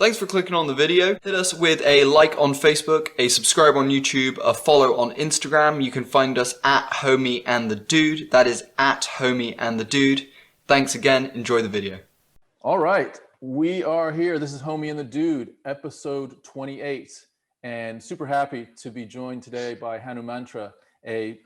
Thanks for clicking on the video. Hit us with a like on Facebook, a subscribe on YouTube, a follow on Instagram. You can find us at HOMIEandTheDUDE. That is at HOMIEandTheDUDE. Thanks again. Enjoy the video. All right, we are here. This is Homie and the Dude, episode 28, and super happy to be joined today by Hanumantra, a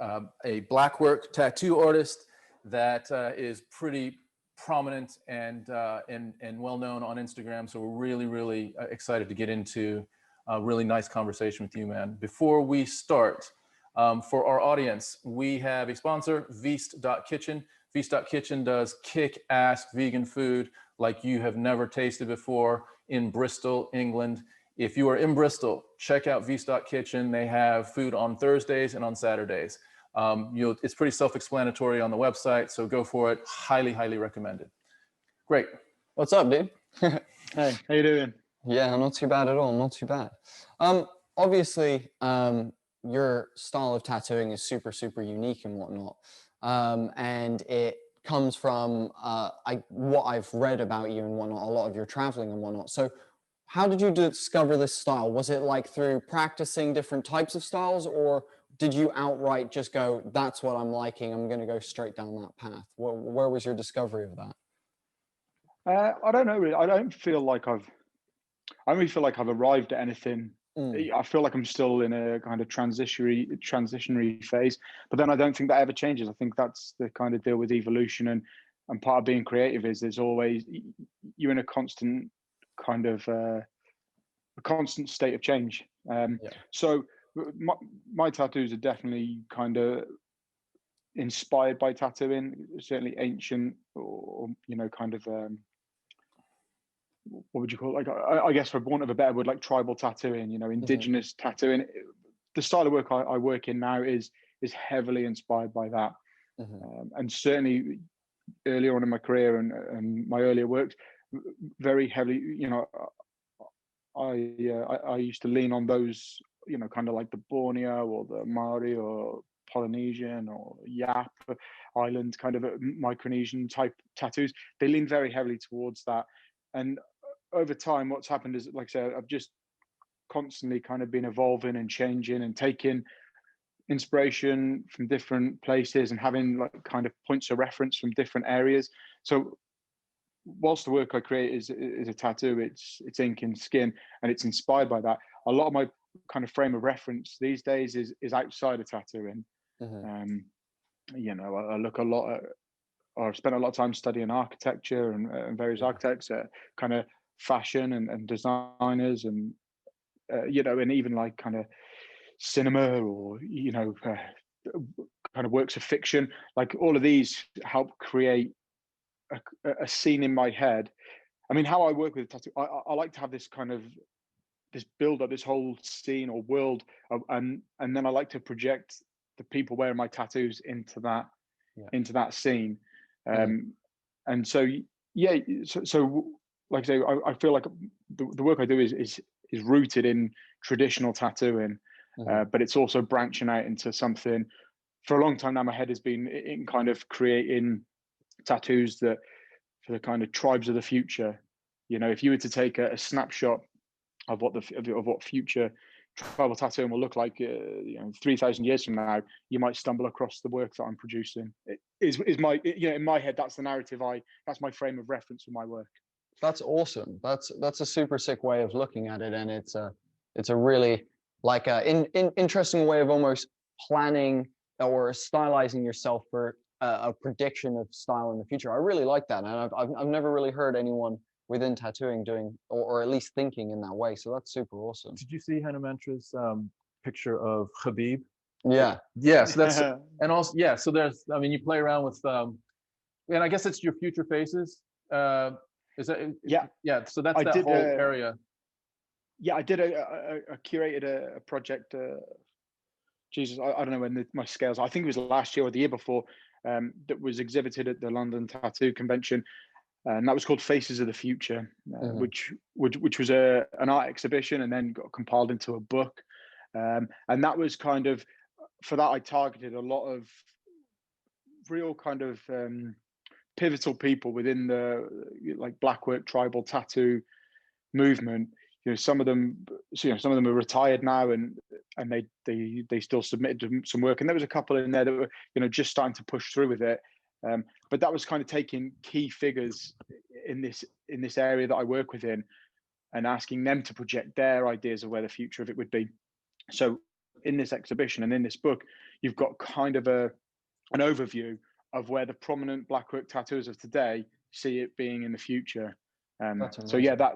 BLACKWORK tattoo artist that is pretty prominent and well known on Instagram. So we're really excited to get into a really nice conversation with you, man. Before we start, for our audience, we have a sponsor, Veast.kitchen. Veast.kitchen does kick-ass vegan food like you have never tasted before in Bristol, England. If you are in Bristol, check out Veast.kitchen. They have food on Thursdays and on Saturdays. It's pretty self-explanatory on the website, so go for it. Highly recommended. Great. What's up, dude? Hey, how you doing? Yeah, not too bad at all. Not too bad. Obviously, your style of tattooing is super unique and whatnot, and it comes from what I've read about you and whatnot. A lot of your traveling and whatnot. So, how did you discover this style? Was it like through practicing different types of styles, or did you outright just go, that's what I'm liking, I'm going to go straight down that path? Where was your discovery of that? I don't know really. I don't really feel like I've arrived at anything. I feel like I'm still in a kind of transitionary phase, but then I don't think that ever changes. I think that's the kind of deal with evolution, and part of being creative is there's always, you're in a constant kind of a constant state of change. So my tattoos are definitely kind of inspired by tattooing, certainly ancient, or kind of what would you call it? Like, I guess for want of a better word, like tribal tattooing, indigenous tattooing. The style of work I work in now is heavily inspired by that. And certainly earlier on in my career and my earlier works, very heavily, I used to lean on those, kind of like the Borneo or the Maori or Polynesian or Yap Island kind of Micronesian type tattoos. They lean very heavily towards that. And over time, what's happened is, like I said, I've just constantly kind of been evolving and changing and taking inspiration from different places and having like kind of points of reference from different areas. So whilst the work I create is a tattoo, it's ink and skin, and it's inspired by that. A lot of my kind of frame of reference these days is outside of tattooing. I look a lot at, or I've spent a lot of time studying architecture and various architects, kind of fashion and designers, and and even like kind of cinema, or kind of works of fiction. Like all of these help create a scene in my head. I mean, how I work with tattoo, I like to have this kind of this build up, this whole scene or world, and then I like to project the people wearing my tattoos into that scene. And so like I say, I feel like the work I do is rooted in traditional tattooing, but it's also branching out into something. For a long time now, my head has been in kind of creating tattoos that for the kind of tribes of the future. If you were to take a snapshot of what future tribal tattooing will look like 3,000 years from now, you might stumble across the work that I'm producing. In my head, that's the narrative. That's my frame of reference for my work. That's awesome. That's a super sick way of looking at it, and it's a really like interesting way of almost planning or stylizing yourself for a prediction of style in the future. I really like that, and I've never really heard anyone within tattooing doing or at least thinking in that way. So that's super awesome. Did you see Hanumantra's picture of Habib? Yeah. So that's and also so there's, I mean, you play around with and I guess it's your future faces. Is that so that's that whole area. I did I curated a project, Jesus, I don't know when my scales, I think it was last year or the year before, that was exhibited at the London Tattoo Convention, and that was called Faces of the Future, which was an art exhibition and then got compiled into a book, and that was kind of, for that I targeted a lot of real kind of pivotal people within the like BLACKWORK tribal tattoo movement. Some of them, some of them are retired now, and they still submitted some work. And there was a couple in there that were, just starting to push through with it. But that was kind of taking key figures in this area that I work within, and asking them to project their ideas of where the future of it would be. So in this exhibition and in this book, you've got kind of an overview of where the prominent blackwork tattooers of today see it being in the future. So yeah, that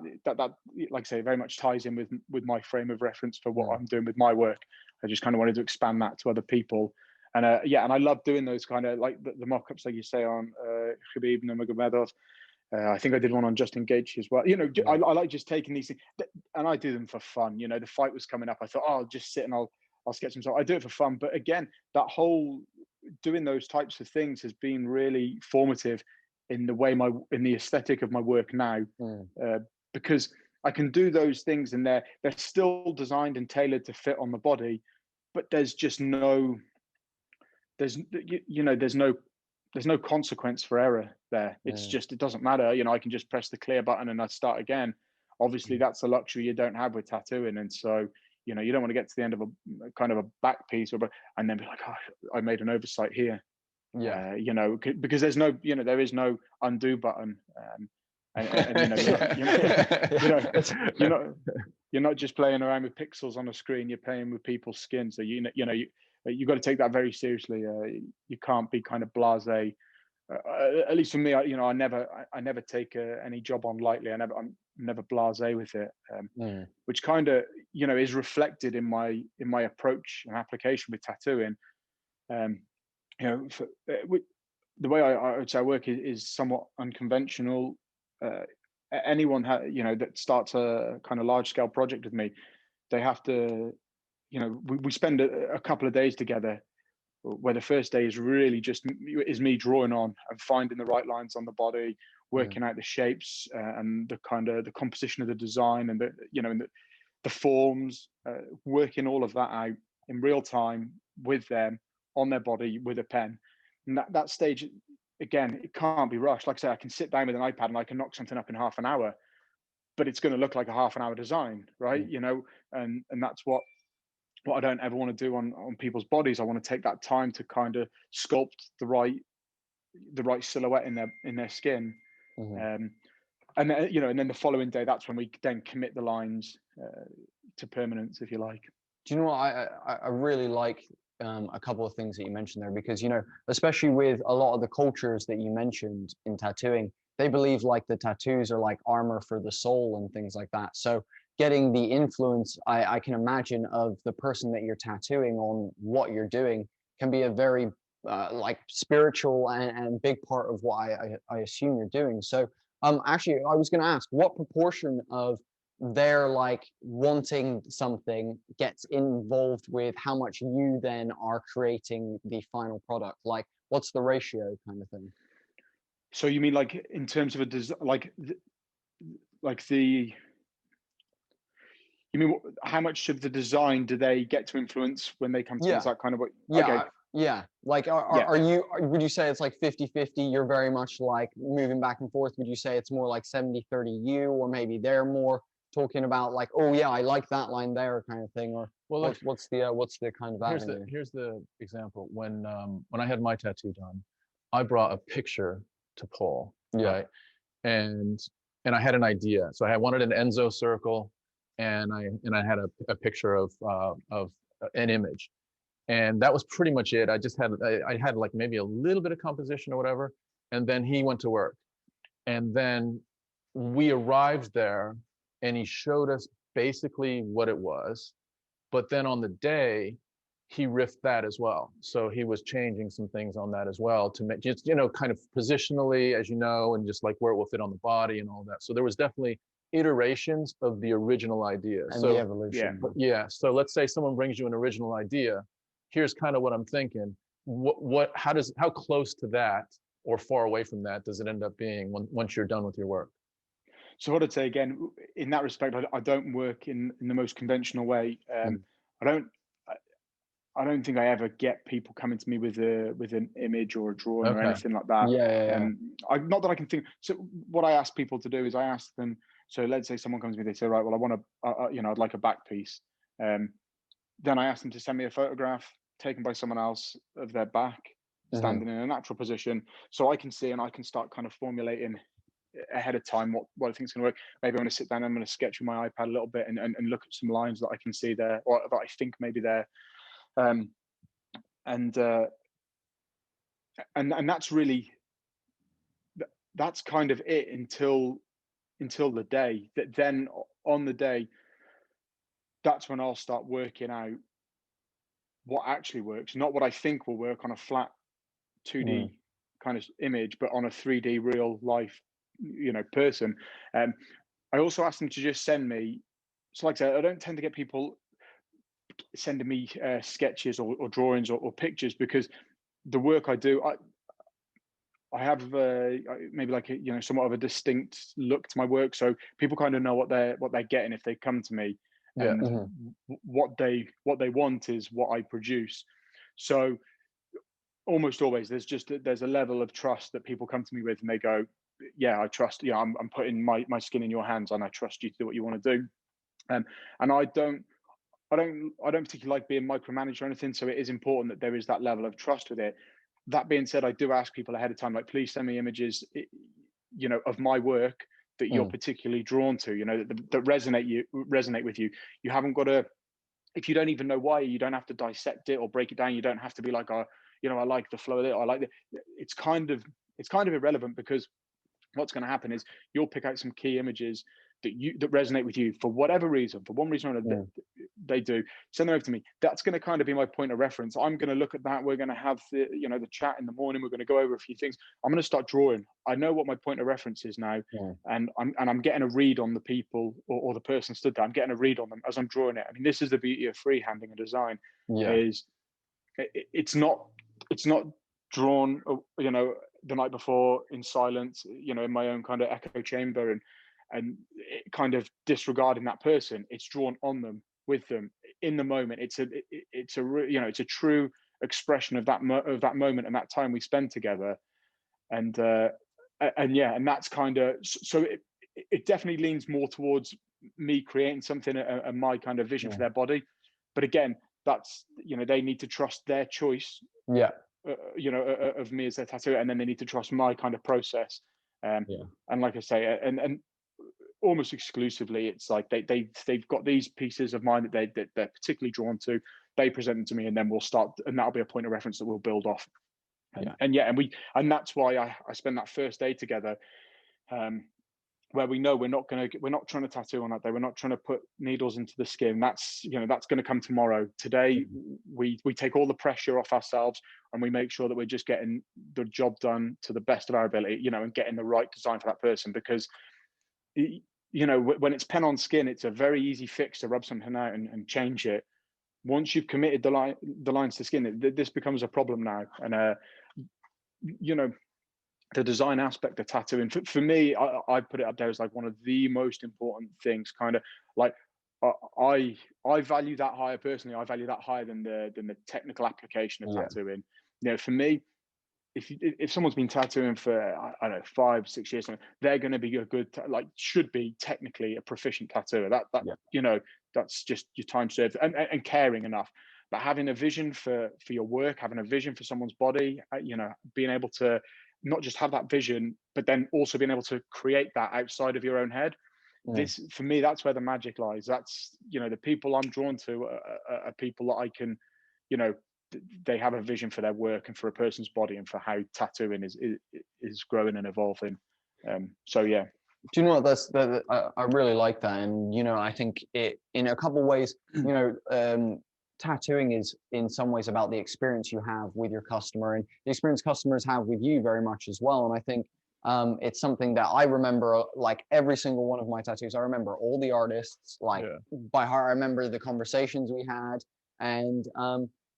like I say, very much ties in with my frame of reference for what I'm doing with my work. I just kind of wanted to expand that to other people. And and I love doing those kind of like the mock-ups, like you say, on Khabib Nurmagomedov. I think I did one on Justin Gaethje as well. I like just taking these things, and I do them for fun. The fight was coming up. I thought, I'll just sit and I'll sketch them. So I do it for fun. But again, that whole doing those types of things has been really formative in the aesthetic of my work now, because I can do those things and they're still designed and tailored to fit on the body, but there's just no consequence for error there. It's just, it doesn't matter. I can just press the clear button and I start again. Obviously that's a luxury you don't have with tattooing. And so, you don't want to get to the end of a kind of a back piece and then be like, oh, I made an oversight here. Yeah. Because there's no, there is no undo button. You're not just playing around with pixels on a screen, you're playing with people's skin. So, you've got to take that very seriously. You can't be kind of blasé. At least for me, I never take any job on lightly. I'm never blasé with it, which kind of is reflected in my approach and application with tattooing. The way I would say I work is somewhat unconventional. Anyone that starts a kind of large scale project with me, they have to, we spend a couple of days together, where the first day is really just me drawing on and finding the right lines on the body, working out the shapes and the kind of the composition of the design and the forms, working all of that out in real time with them on their body with a pen. And that stage, again, it can't be rushed. Like I say, I can sit down with an iPad and I can knock something up in half an hour, but it's going to look like a half an hour design, right? And that's what I don't ever want to do on people's bodies. I want to take that time to kind of sculpt the right silhouette in their skin. And then the following day, that's when we then commit the lines to permanence, if you like. Do you know what I really like? A couple of things that you mentioned there, because especially with a lot of the cultures that you mentioned in tattooing, they believe like the tattoos are like armor for the soul and things like that. So getting the influence, I can imagine, of the person that you're tattooing on what you're doing can be a very like spiritual and big part of what I assume you're doing. So actually, I was going to ask, what proportion of their like wanting something gets involved with how much you then are creating the final product? Like, what's the ratio kind of thing? So you mean like in terms of a design, you mean how much of the design do they get to influence when they come to us? That kind of what? Yeah. Okay. Yeah. Like, would you say it's like 50-50? You're very much like moving back and forth. Would you say it's more like 70-30 you, or maybe they're more talking about like, oh yeah, I like that line there kind of thing? Or what's the kind of avenue? Here's the example. When I had my tattoo done, I brought a picture to Paul, right? And I had an idea. So I wanted an Enzo circle, and I had a picture of an image. And that was pretty much it. I had like maybe a little bit of composition or whatever. And then he went to work. And then we arrived there and he showed us basically what it was. But then on the day, he riffed that as well. So he was changing some things on that as well to make just, kind of positionally, as you know, and just like where it will fit on the body and all that. So there was definitely iterations of the original idea. And the evolution. Yeah. So let's say someone brings you an original idea. Here's kind of what I'm thinking. How close to that or far away from that does it end up being once you're done with your work? So what I'd say again, in that respect, I don't work in the most conventional way. I don't think I ever get people coming to me with an image or a drawing or anything like that. Yeah. Not that I can think. So what I ask people to do is I ask them, So let's say someone comes to me, they say, right, well, I want to, I'd like a back piece. Then I ask them to send me a photograph taken by someone else of their back, standing in a natural position, so I can see and I can start kind of formulating ahead of time what I think is going to work. Maybe I'm going to sit down, I'm going to sketch with my iPad a little bit and look at some lines that I can see there, or that I think maybe there. And that's really, that's kind of it until the day. That then on the day, that's when I'll start working out what actually works, not what I think will work on a flat 2D kind of image, but on a 3D real life, person. I also asked them to just send me. So, like I said, I don't tend to get people sending me sketches or drawings or pictures, because the work I do, I have maybe like somewhat of a distinct look to my work, so people kind of know what they're getting if they come to me, and what they want is what I produce. So almost always there's a level of trust that people come to me with, and they go, yeah, I trust, I'm putting my skin in your hands, and I trust you to do what you want to do. And I don't particularly like being micromanaged or anything, so it is important that there is that level of trust with it. That being said, I do ask people ahead of time, like, please send me images, of my work that you're particularly drawn to, that resonate with you. You haven't got to, if you don't even know why, you don't have to dissect it or break it down. You don't have to be like, I like the flow of it, I like it. It's kind of irrelevant, because what's going to happen is you'll pick out some key images that resonate with you for whatever reason, for one reason or another. They do. Send them over to me. That's going to kind of be my point of reference. I'm going to look at that. We're going to have the chat in the morning. We're going to go over a few things. I'm going to start drawing. I know what my point of reference is now, and I'm getting a read on the people or the person stood there. I'm getting a read on them as I'm drawing it. I mean, this is the beauty of freehanding and design. Is it's not drawn, the night before in silence, in my own kind of echo chamber, and kind of disregarding that person. It's drawn on them, with them, in the moment. It's a true expression of that moment and that time we spend together. And that's kind of, so it definitely leans more towards me creating something and my kind of vision for their body. But again, that's, they need to trust their choice of me as their tattoo, and then they need to trust my kind of process. And like I say, and almost exclusively, it's like they've got these pieces of mine that they're particularly drawn to. They present them to me, and then we'll start, and that'll be a point of reference that we'll build off. And that's why I spend that first day together, where we know we're not trying to tattoo on that day. We're not trying to put needles into the skin. That's going to come tomorrow. Today, we take all the pressure off ourselves, and we make sure that we're just getting the job done to the best of our ability, and getting the right design for that person. Because when it's pen on skin, it's a very easy fix to rub something out and change it. Once you've committed the lines to skin, this becomes a problem now. And the design aspect of tattooing, for me, I put it up there as like one of the most important things. Kind of like, I value that higher personally. I value that higher than the technical application of tattooing. For me, if someone's been tattooing for, I don't know, 5-6 years, they're going to be a good, should be technically a proficient tattooer. That's just your time served and caring enough. But having a vision for your work, having a vision for someone's body, being able to not just have that vision, but then also being able to create that outside of your own head. This, for me, that's where the magic lies. That's, the people I'm drawn to are people that I can, they have a vision for their work and for a person's body and for how tattooing is growing and evolving. Do you know what, I really like that. And I think it, in a couple of ways, tattooing is in some ways about the experience you have with your customer, and the experience customers have with you very much as well. And I think it's something that I remember, like every single one of my tattoos. I remember all the artists by heart. I remember the conversations we had, and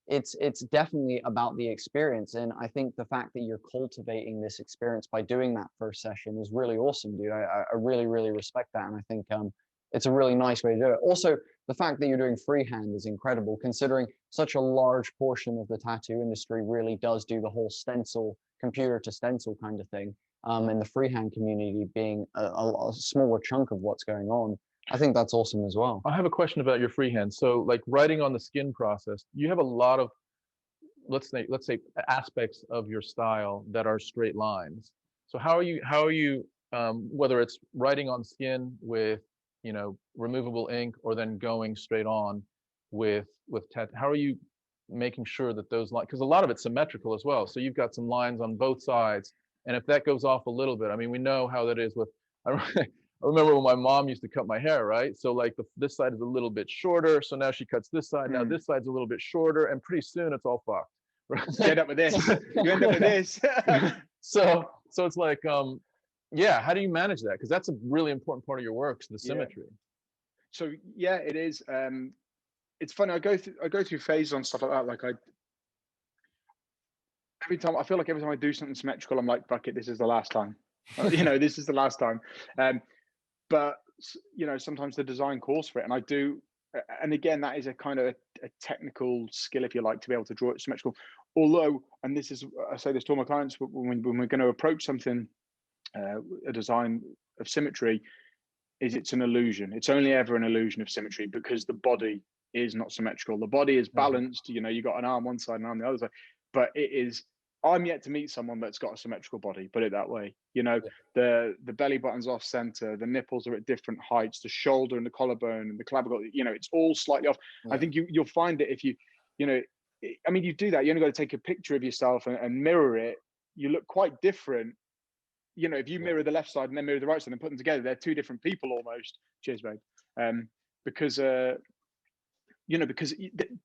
it's definitely about the experience. And I think the fact that you're cultivating this experience by doing that first session is really awesome, dude. I really, really respect that. And I think it's a really nice way to do it. Also, the fact that you're doing freehand is incredible, considering such a large portion of the tattoo industry really does do the whole stencil, computer to stencil kind of thing. and the freehand community being a smaller chunk of what's going on, I think that's awesome as well. I have a question about your freehand. So like writing on the skin process, you have a lot of, let's say aspects of your style that are straight lines. So how are you whether it's writing on skin with, you know, removable ink, or then going straight on with how are you making sure that those lines, because a lot of it's symmetrical as well, so you've got some lines on both sides, and if that goes off a little bit, I mean, we know how that is with I remember when my mom used to cut my hair, right? So like this side is a little bit shorter, so now she cuts this side, now this side's a little bit shorter, and pretty soon it's all fucked. Right? You end up with this. You end up with this. So it's like, yeah, how do you manage that? Because that's a really important part of your work, the symmetry. So yeah, it is. It's funny. I go through phases on stuff like that. Like every time I do something symmetrical, I'm like, fuck it, this is the last time. You know, this is the last time. But you know, sometimes the design calls for it, and I do. And again, that is a kind of a technical skill, if you like, to be able to draw it symmetrical. Although, and this is, I say this to all my clients, when we're going to approach something, a design of symmetry, it's an illusion. It's only ever an illusion of symmetry, because the body is not symmetrical. The body is balanced. You know, you got an arm one side and an arm the other side, but it is. I'm yet to meet someone that's got a symmetrical body, put it that way. You know, the belly button's off center, the nipples are at different heights, the shoulder and the collarbone and the clavicle, you know, it's all slightly off. I think you'll find it if you know, I mean, you do that, you only got to take a picture of yourself and mirror it. You look quite different. You know, if you mirror the left side and then mirror the right side and put them together, they're two different people almost. Cheers, babe. Because you know, because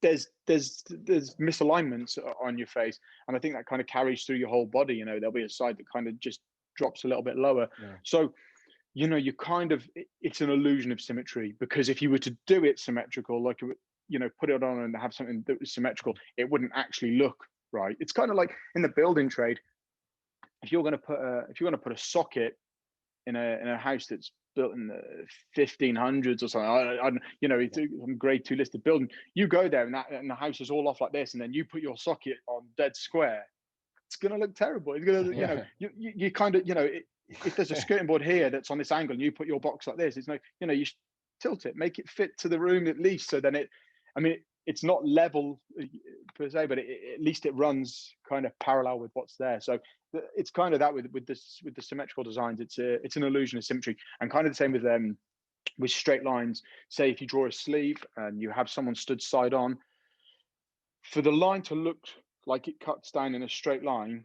there's misalignments on your face, and I think that kind of carries through your whole body. You know, there'll be a side that kind of just drops a little bit lower. So, you know, you kind of, it's an illusion of symmetry, because if you were to do it symmetrical, like, you know, put it on and have something that was symmetrical, it wouldn't actually look right. It's kind of like in the building trade. If you're going to put a socket in a house that's built in the 1500s or something, you know, it's a grade 2 listed building, you go there and the house is all off like this, and then you put your socket on dead square, it's going to look terrible. It's going to, you know, you kind of, you know, if there's a skirting board here that's on this angle and you put your box like this, it's no, you know, you tilt it, make it fit to the room at least, so then it's not level per se, but at least it runs kind of parallel with what's there. So it's kind of that with the symmetrical designs. It's an illusion of symmetry, and kind of the same with straight lines. Say if you draw a sleeve and you have someone stood side on, for the line to look like it cuts down in a straight line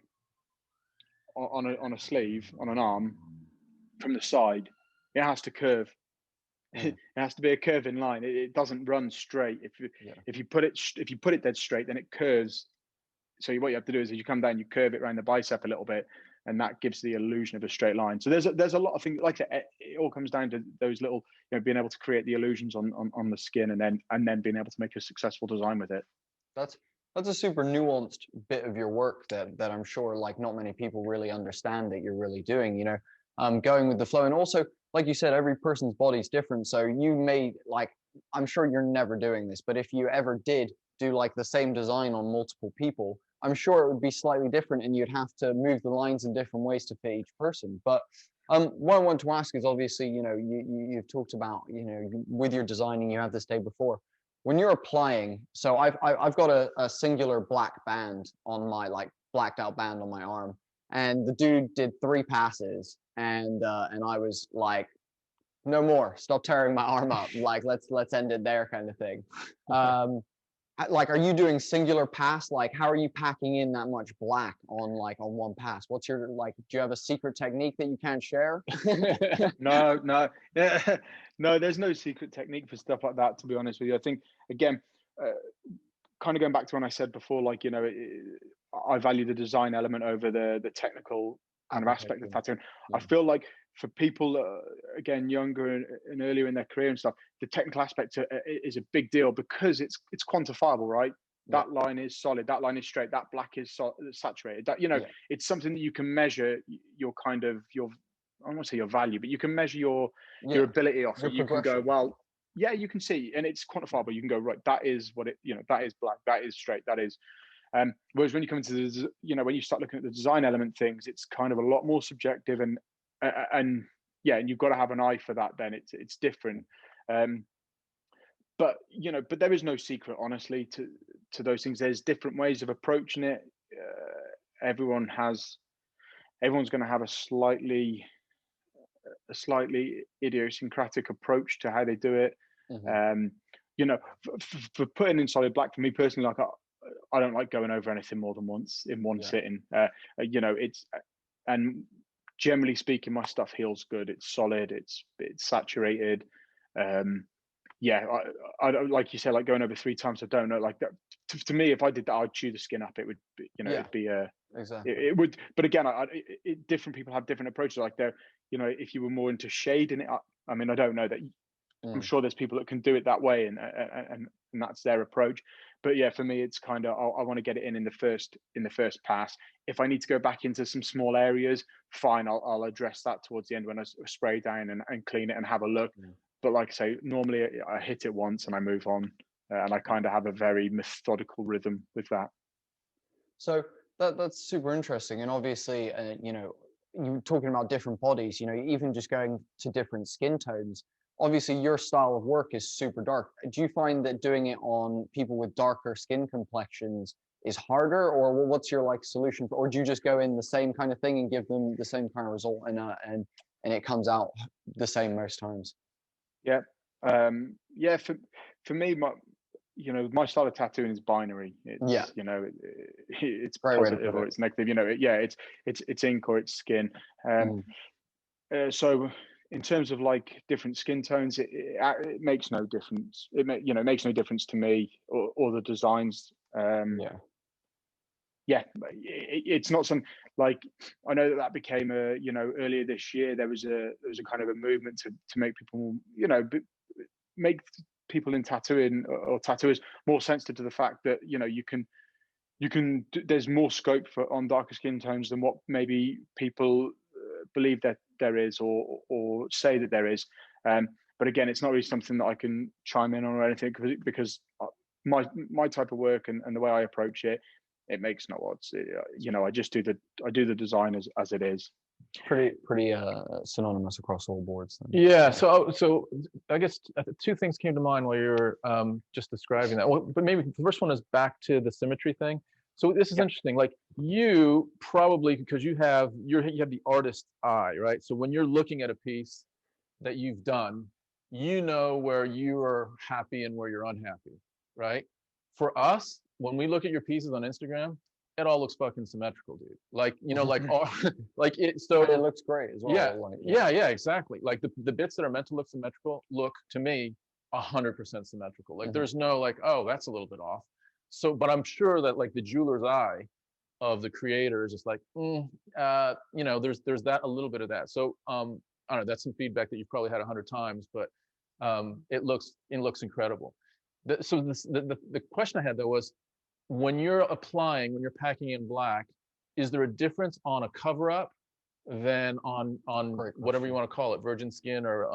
on a sleeve, on an arm from the side, it has to curve. It has to be a curving line. It doesn't run straight. If you put it dead straight, then it curves. So what you have to do is you come down, you curve it around the bicep a little bit, and that gives the illusion of a straight line. So there's a lot of things like that. It all comes down to those little, you know, being able to create the illusions on the skin, and then being able to make a successful design with it. That's a super nuanced bit of your work that I'm sure like not many people really understand that you're really doing, you know, going with the flow. And also, like you said, every person's body is different. So you may, like, I'm sure you're never doing this, but if you ever did do like the same design on multiple people, I'm sure it would be slightly different, and you'd have to move the lines in different ways to fit each person. But what I want to ask is, obviously, you know, you've talked about, you know, with your designing, you have this day before. When you're applying, so I've got a singular black band on my, like, blacked out band on my arm, and the dude did 3 passes, and I was like, no more, stop tearing my arm up, like let's end it there, kind of thing. Like, are you doing singular pass? Like, how are you packing in that much black on one pass? What's your, like, do you have a secret technique that you can't share? No, no, there's no secret technique for stuff like that, to be honest with you. I think, again, kind of going back to when I said before, like, you know, I value the design element over the technical kind of aspect of tattooing. I feel like for people, again, younger and earlier in their career and stuff, the technical aspect is a big deal, because it's quantifiable, right? That line is solid, that line is straight, that black is saturated. That, you know, it's something that you can measure your kind of I don't want to say your value, but you can measure your ability off it. You can go, well, yeah, you can see, and it's quantifiable. You can go, right, that is what it, you know, that is black, that is straight, that is. Whereas when you come into the, when you start looking at the design element things, it's kind of a lot more subjective, and yeah, and you've got to have an eye for that. Then it's different. But there is no secret, honestly, to those things. There's different ways of approaching it. Everyone's going to have a slightly idiosyncratic approach to how they do it. For putting in solid black, for me personally, like I don't like going over anything more than once in one sitting. And generally speaking, my stuff heals good. It's solid. It's saturated. I don't, like you said, like going over 3 times. I don't know, like that. To me, if I did that, I'd chew the skin up. It would, it'd be exactly. It would. But again, different people have different approaches. Like if you were more into shading it up, I mean, I don't know that. I'm sure there's people that can do it that way, and that's their approach. But yeah, for me, it's kind of I want to get it in the first pass. If I need to go back into some small areas, fine, I'll address that towards the end when I spray down and clean it and have a look. But like I say, normally I hit it once and I move on, and I kind of have a very methodical rhythm with that. So that's super interesting, and obviously, you're talking about different bodies. Even just going to different skin tones. Obviously, your style of work is super dark. Do you find that doing it on people with darker skin complexions is harder, or what's your solution? Or do you just go in the same kind of thing and give them the same kind of result, and it comes out the same most times? Yeah, for me, my style of tattooing is binary. It's it's positive or it's negative. It's ink or it's skin. So in terms of different skin tones, it makes no difference. It makes no difference to me or the designs. It's not some I know that became earlier this year there was a kind of a movement to make people make people in tattooing or tattooers more sensitive to the fact that you can there's more scope on darker skin tones than what maybe people believe that there is or say that there is. But again, it's not really something that I can chime in on or anything because my type of work and the way I approach it, it makes no odds. I just do the design as it is. Pretty synonymous across all boards then. Yeah. So I guess 2 things came to mind while you were just describing that. Well, but maybe the first one is back to the symmetry thing. So this is interesting. Like you probably, because you have the artist's eye, right? So when you're looking at a piece that you've done, where you are happy and where you're unhappy, right? For us, when we look at your pieces on Instagram, it all looks fucking symmetrical, dude. So it looks great as well. Yeah, exactly. Like the bits that are meant to look symmetrical look to me 100% symmetrical. Like there's no oh, that's a little bit off. So, but I'm sure that the jeweler's eye of the creator is just there's that a little bit of that. So I don't know, that's some feedback that you've probably had 100 times, but it looks incredible. So the question I had though was, when you're packing in black, is there a difference on a cover up than on whatever you want to call it, virgin skin or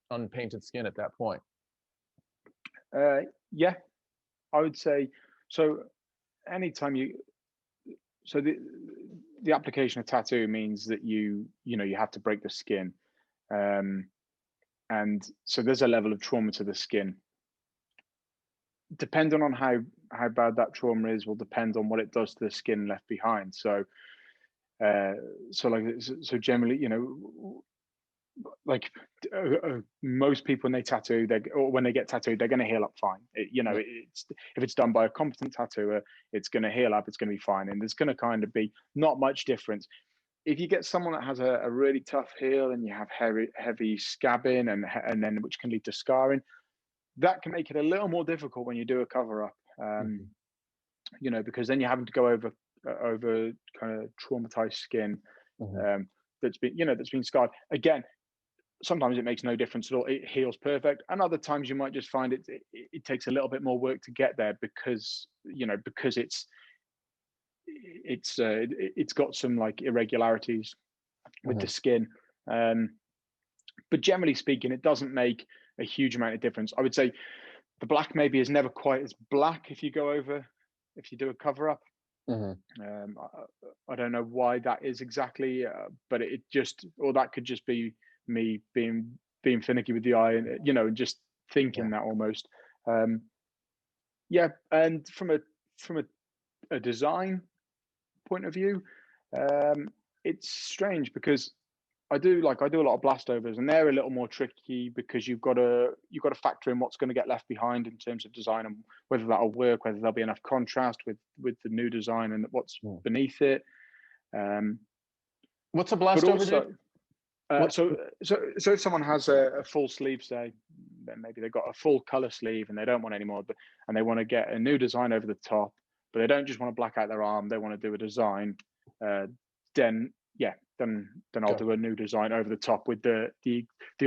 unpainted skin at that point? Yeah, I would say so. Anytime the application of tattoo means that you have to break the skin, and so there's a level of trauma to the skin. Depending on how bad that trauma is will depend on what it does to the skin left behind. So generally, most people when they tattoo, or when they get tattooed, they're going to heal up fine. If it's done by a competent tattooer, it's going to heal up. It's going to be fine, and there's going to kind of be not much difference. If you get someone that has a really tough heal and you have heavy scabbing and then which can lead to scarring, that can make it a little more difficult when you do a cover up, because then you're having to go over kind of traumatized skin that's been scarred. Again, sometimes it makes no difference at all. It heals perfect, and other times you might just find it takes a little bit more work to get there because it's got some irregularities with the skin. But generally speaking, it doesn't make a huge amount of difference. I would say the black maybe is never quite as black if you go over if you do a cover up. I don't know why that is exactly, but it just, or that could just be me being finicky with the eye, and just thinking that almost. And from a design point of view, it's strange because I do a lot of blastovers, and they're a little more tricky because you've got to factor in what's going to get left behind in terms of design, and whether that'll work, whether there'll be enough contrast with the new design and what's beneath it. What's a blastover? So if someone has a full sleeve, say, then maybe they've got a full color sleeve and they don't want any more, and they want to get a new design over the top, but they don't just want to black out their arm, they want to do a design, then I'll do a new design over the top with the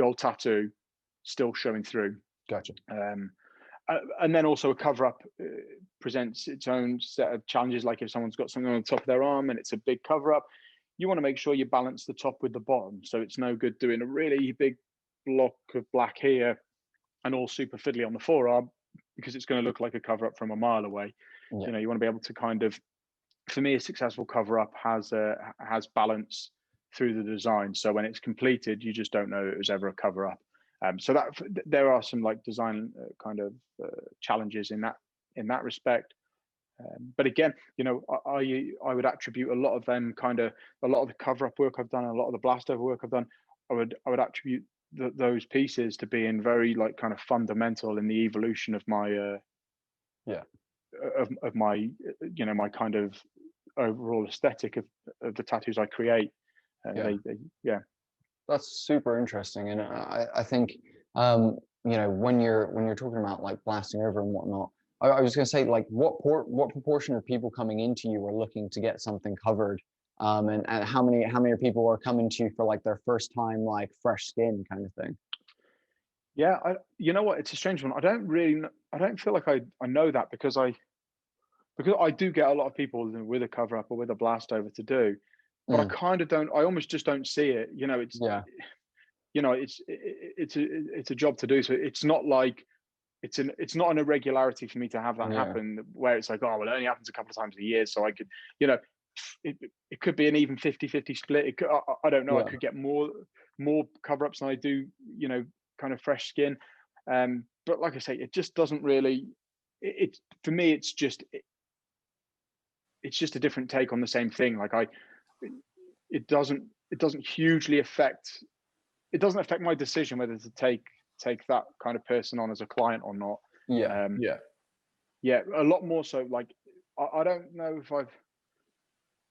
old tattoo still showing through. Gotcha. And then also a cover up presents its own set of challenges. Like if someone's got something on the top of their arm and it's a big cover up, you want to make sure you balance the top with the bottom. So it's no good doing a really big block of black here and all super fiddly on the forearm, because it's going to look like a cover up from a mile away. Yeah. You want to be able to kind of, for me, a successful cover up has balance through the design. So when it's completed, you just don't know it was ever a cover up. So that there are some like design kind of challenges in that respect. But again, I would attribute a lot of them a lot of the cover up work I've done, a lot of the blastover work I've done, I would attribute those pieces to being very like kind of fundamental in the evolution of my of my my kind of overall aesthetic of the tattoos I create. That's super interesting, and I think when you're talking about like blasting over and whatnot, I was going to say, like, what proportion of people coming into you are looking to get something covered, and how many people are coming to you for like their first time, like fresh skin kind of thing? Yeah, you know what? It's a strange one. I don't feel like I know that because I do get a lot of people with a cover up or with a blast over to do, but I kind of don't. I almost just don't see it. It's a job to do. So it's not like it's not an irregularity for me to have that happen where it's like, oh, well, it only happens a couple of times a year, so I could, it could be an even 50-50 split. I don't know. I could get more cover ups than I do, kind of fresh skin. But like I say, it just doesn't really. It for me, it's just a different take on the same thing. Like it doesn't hugely affect. It doesn't affect my decision whether to take that kind of person on as a client or not. A lot more so. Like I don't know if I've,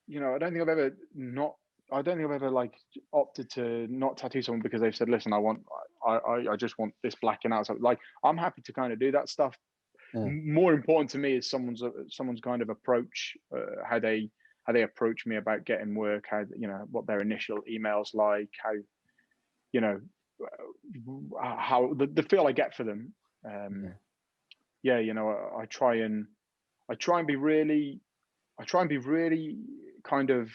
I don't think I've ever like opted to not tattoo someone because they've said, listen, I just want this blacking out. So like, I'm happy to kind of do that stuff. More important to me is someone's kind of approach, how they approach me about getting work, how, what their initial emails like, how, how the feel I get for them. I try and be really kind of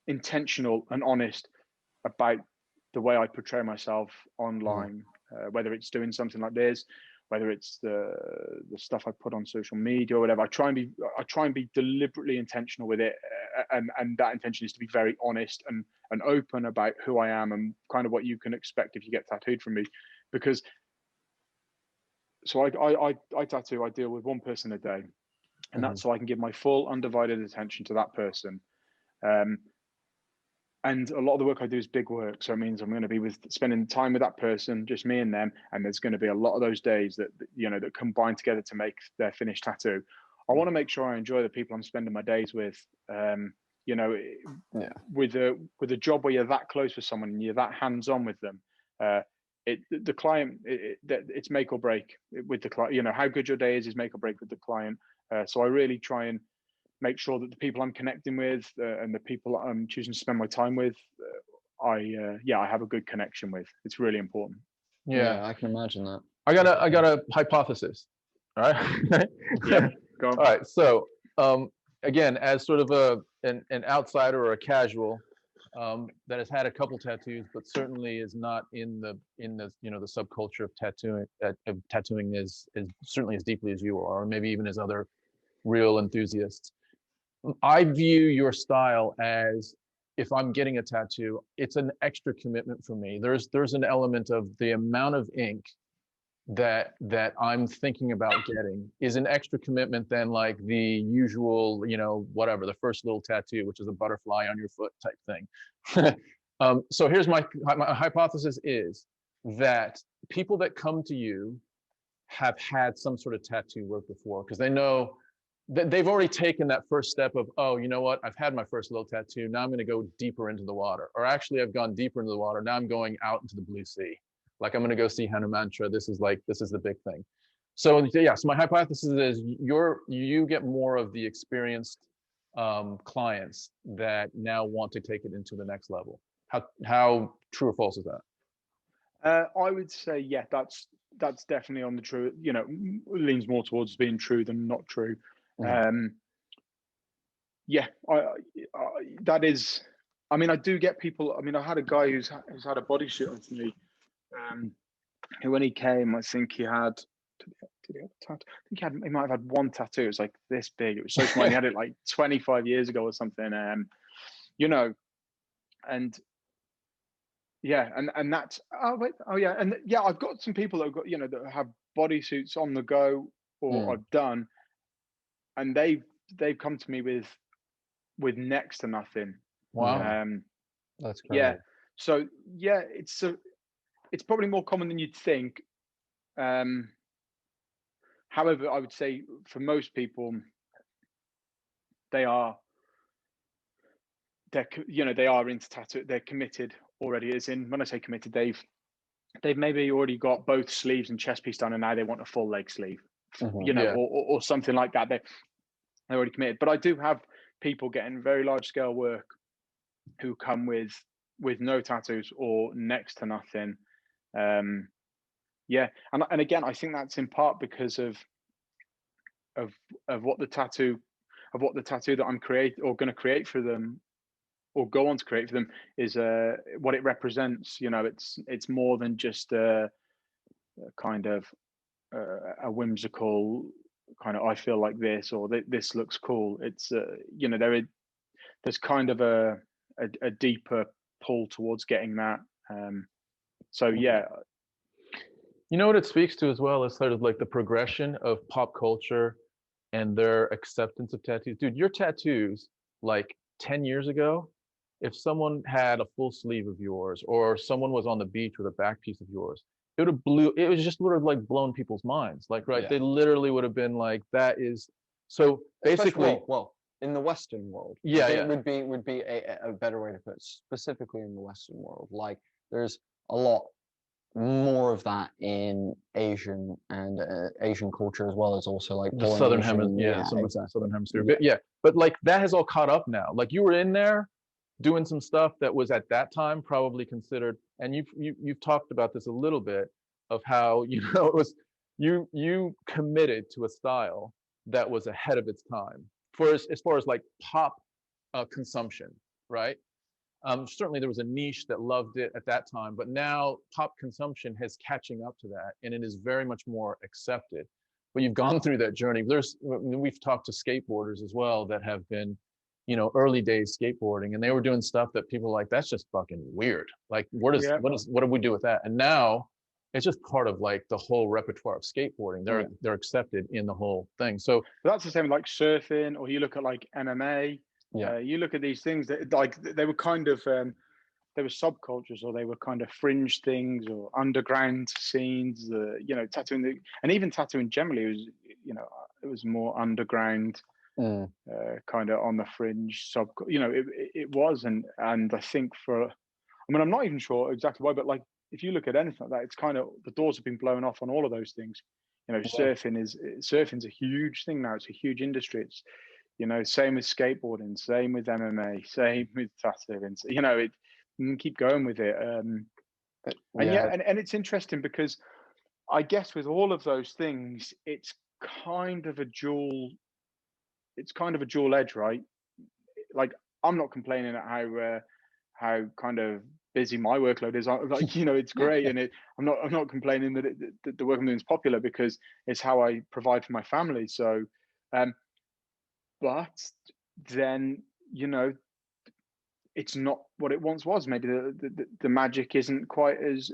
intentional and honest about the way I portray myself online, whether it's doing something like this, whether it's the stuff I put on social media or whatever. I try and be deliberately intentional with it, and that intention is to be very honest and open about who I am and kind of what you can expect if you get tattooed from me. Because so I tattoo, I deal with one person a day, and that's so I can give my full undivided attention to that person. And a lot of the work I do is big work. So it means I'm going to be spending time with that person, just me and them. And there's going to be a lot of those days that, that combine together to make their finished tattoo. I want to make sure I enjoy the people I'm spending my days with. With a job where you're that close with someone and you're that hands-on with them, the client, it's make or break with the client. How good your day is make or break with the client. So I really try and make sure that the people I'm connecting with and the people I'm choosing to spend my time with, I have a good connection with. It's really important. Yeah, I can imagine that. I got a hypothesis. All right. Yeah. Go on. All right. So again, as sort of an outsider or a casual that has had a couple tattoos, but certainly is not in the the subculture of tattooing. Tattooing is certainly as deeply as you are, or maybe even as other real enthusiasts. I view your style as, if I'm getting a tattoo, it's an extra commitment for me. There's an element of the amount of ink that I'm thinking about getting is an extra commitment than like the usual, whatever, the first little tattoo, which is a butterfly on your foot type thing. So here's my hypothesis is that people that come to you have had some sort of tattoo work before, because they know that they've already taken that first step of, oh, you know what, I've had my first little tattoo, now I'm going to go deeper into the water. Or actually, I've gone deeper into the water, now I'm going out into the blue sea. Like, I'm going to go see Hanumantra. This is the big thing. So yes, my hypothesis is you get more of the experienced clients that now want to take it into the next level. How true or false is that? I would say, yeah, that's definitely on the true, leans more towards being true than not true. Yeah, that is, I mean, I do get people, I mean, I had a guy who's had a bodysuit on me, who when he came, I think he had, did he have a tattoo? I think he might have had one tattoo. It was like this big. It was so small. He had it like 25 years ago or something. And yeah, and that's, and yeah, I've got some people that have got, that have bodysuits on the go or I've done, and they've come to me with next to nothing. Wow. That's great. Yeah. So yeah, it's probably more common than you'd think. However, I would say for most people, they are into tattoo. They're committed already. As in, when I say committed, they've maybe already got both sleeves and chest piece done, and now they want a full leg sleeve, or something like that. They're already committed. But I do have people getting very large scale work who come with no tattoos or next to nothing. Yeah, and again, I think that's in part because of what the tattoo that I'm going to create for them, or go on to create for them, is what it represents. It's more than just a kind of a whimsical kind of, I feel like this, or this looks cool. It's there's kind of a deeper pull towards getting that. So yeah. You know what it speaks to as well is sort of like the progression of pop culture and their acceptance of tattoos. Dude, your tattoos, like 10 years ago, if someone had a full sleeve of yours, or someone was on the beach with a back piece of yours, it was just would have like blown people's minds. Like, right, they literally would have been like, that is, so basically, well, in the Western world, would be a better way to put it, specifically in the Western world. Like, there's a lot more of that in Asian and Asian culture, as well as also like the Southern Hemisphere, Southern Hemisphere. But like that has all caught up now. Like, you were in there doing some stuff that was at that time probably considered, and you've talked about this a little bit, of how it was you committed to a style that was ahead of its time for as far as like pop consumption, right? Certainly there was a niche that loved it at that time, but now pop consumption is catching up to that, and it is very much more accepted. But you've gone through that journey. We've talked to skateboarders as well that have been, early days skateboarding, and they were doing stuff that people were like, that's just fucking weird. Like, what do we do with that? And now it's just part of like the whole repertoire of skateboarding. They're accepted in the whole thing. So that's the same like surfing, or you look at like MMA. You look at these things that like they were kind of they were subcultures, or they were kind of fringe things, or underground scenes. Tattooing, and even tattooing generally was, it was more underground, kind of on the fringe sub. It was, and I think I'm not even sure exactly why, but like if you look at anything like that, it's kind of, the doors have been blown off on all of those things. Surfing's a huge thing now. It's a huge industry. It's same with skateboarding, same with MMA, same with tattooing. You can keep going with it. And it's interesting because I guess with all of those things, it's kind of a dual edge, right? Like, I'm not complaining at how kind of busy my workload is. Like, it's great, and I'm not complaining that the work I'm doing is popular, because it's how I provide for my family. So, but then, you know, it's not what it once was. Maybe the magic isn't quite as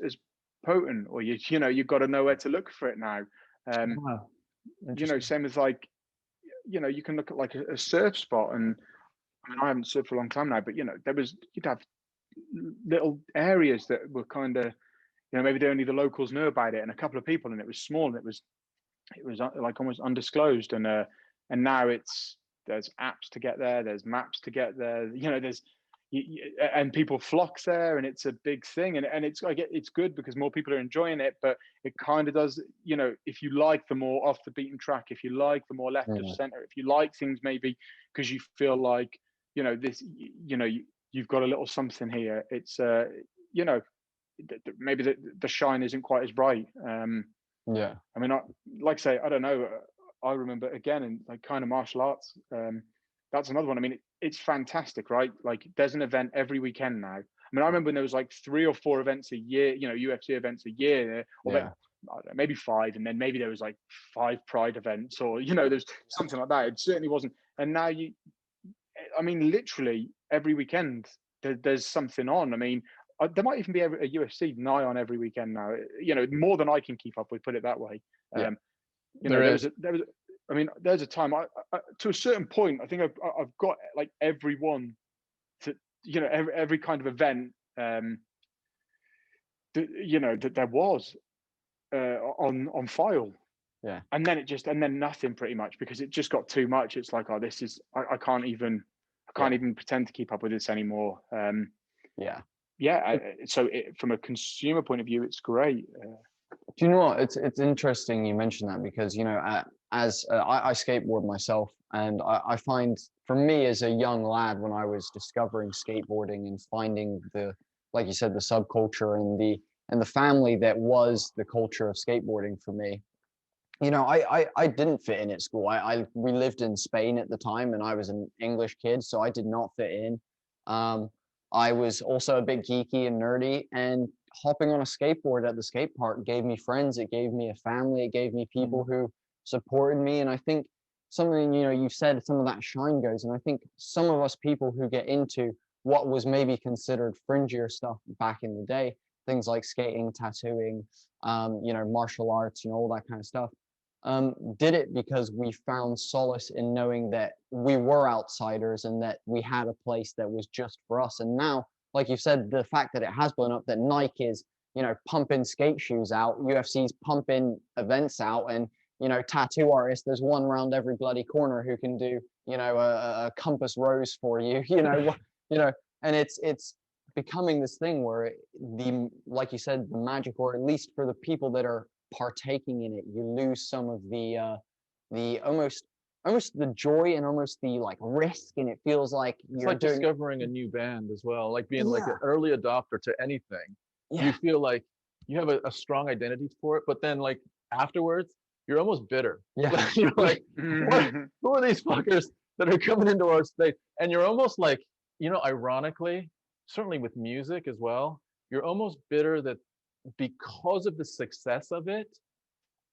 potent, or you know, you've got to know where to look for it now. Wow. You know, same as like, you know, you can look at like a surf spot, and I mean, I haven't surfed for a long time now, but you know, you'd have little areas that were kind of, you know, maybe only the locals knew about it, and a couple of people, and it was small, and it was like almost undisclosed, and now there's apps to get there, there's maps to get there, you know, and people flock there, and it's a big thing, and it's like it's good because more people are enjoying it, but it kind of does, you know, if you like the more off the beaten track, if you like the more left of center, if you like things maybe because you feel like, you know, this, you know, you've got a little something here, it's you know, maybe the shine isn't quite as bright. Yeah. I mean, like I say, I don't know. I remember again in like kind of martial arts. That's another one. I mean, it's fantastic, right? Like there's an event every weekend now. I mean, I remember when there was like 3 or 4 events a year, you know, UFC events a year, or Yeah. I don't know, maybe 5, and then maybe there was like 5 Pride events, or you know, there's something like that. It certainly wasn't. And now I mean, literally every weekend there's something on. I mean, there might even be a UFC nigh on every weekend now. You know, more than I can keep up with. Put it that way. Yeah. You know, there was. I mean, there's a time. I to a certain point, I think I've got like everyone to, you know, every kind of event. You know, that there was on file. Yeah. And then and then nothing pretty much, because it just got too much. It's like, oh, this is I can't even pretend to keep up with this anymore. Yeah. Yeah, so from a consumer point of view, it's great. Do you know what? It's interesting you mentioned that, because you know, as I skateboard myself, and I find for me as a young lad, when I was discovering skateboarding and finding the, like you said, the subculture and the family that was the culture of skateboarding for me, you know, I didn't fit in at school. We lived in Spain at the time, and I was an English kid, so I did not fit in. I was also a bit geeky and nerdy, and hopping on a skateboard at the skate park gave me friends. It gave me a family. It gave me people who supported me. And I think something, you know, you said some of that shine goes, and I think some of us people who get into what was maybe considered fringier stuff back in the day, things like skating, tattooing, you know, martial arts, you know, all that kind of stuff, did it because we found solace in knowing that we were outsiders and that we had a place that was just for us. And now, like you said, the fact that it has blown up, that Nike is, you know, pumping skate shoes out, UFC's pumping events out, and, you know, tattoo artists, there's one around every bloody corner who can do, you know, a compass rose for you, you know, you know, and it's becoming this thing where like you said, the magic, or at least for the people that are partaking in it, you lose some of the almost the joy and almost the like risk, and it feels like It's you're like doing discovering a new band as well, like being like an early adopter to anything. You feel like you have a strong identity for it, but then like afterwards, you're almost bitter. Yeah. You're like, who are these fuckers that are coming into our space? And you're almost like, you know, ironically, certainly with music as well, you're almost bitter that because of the success of it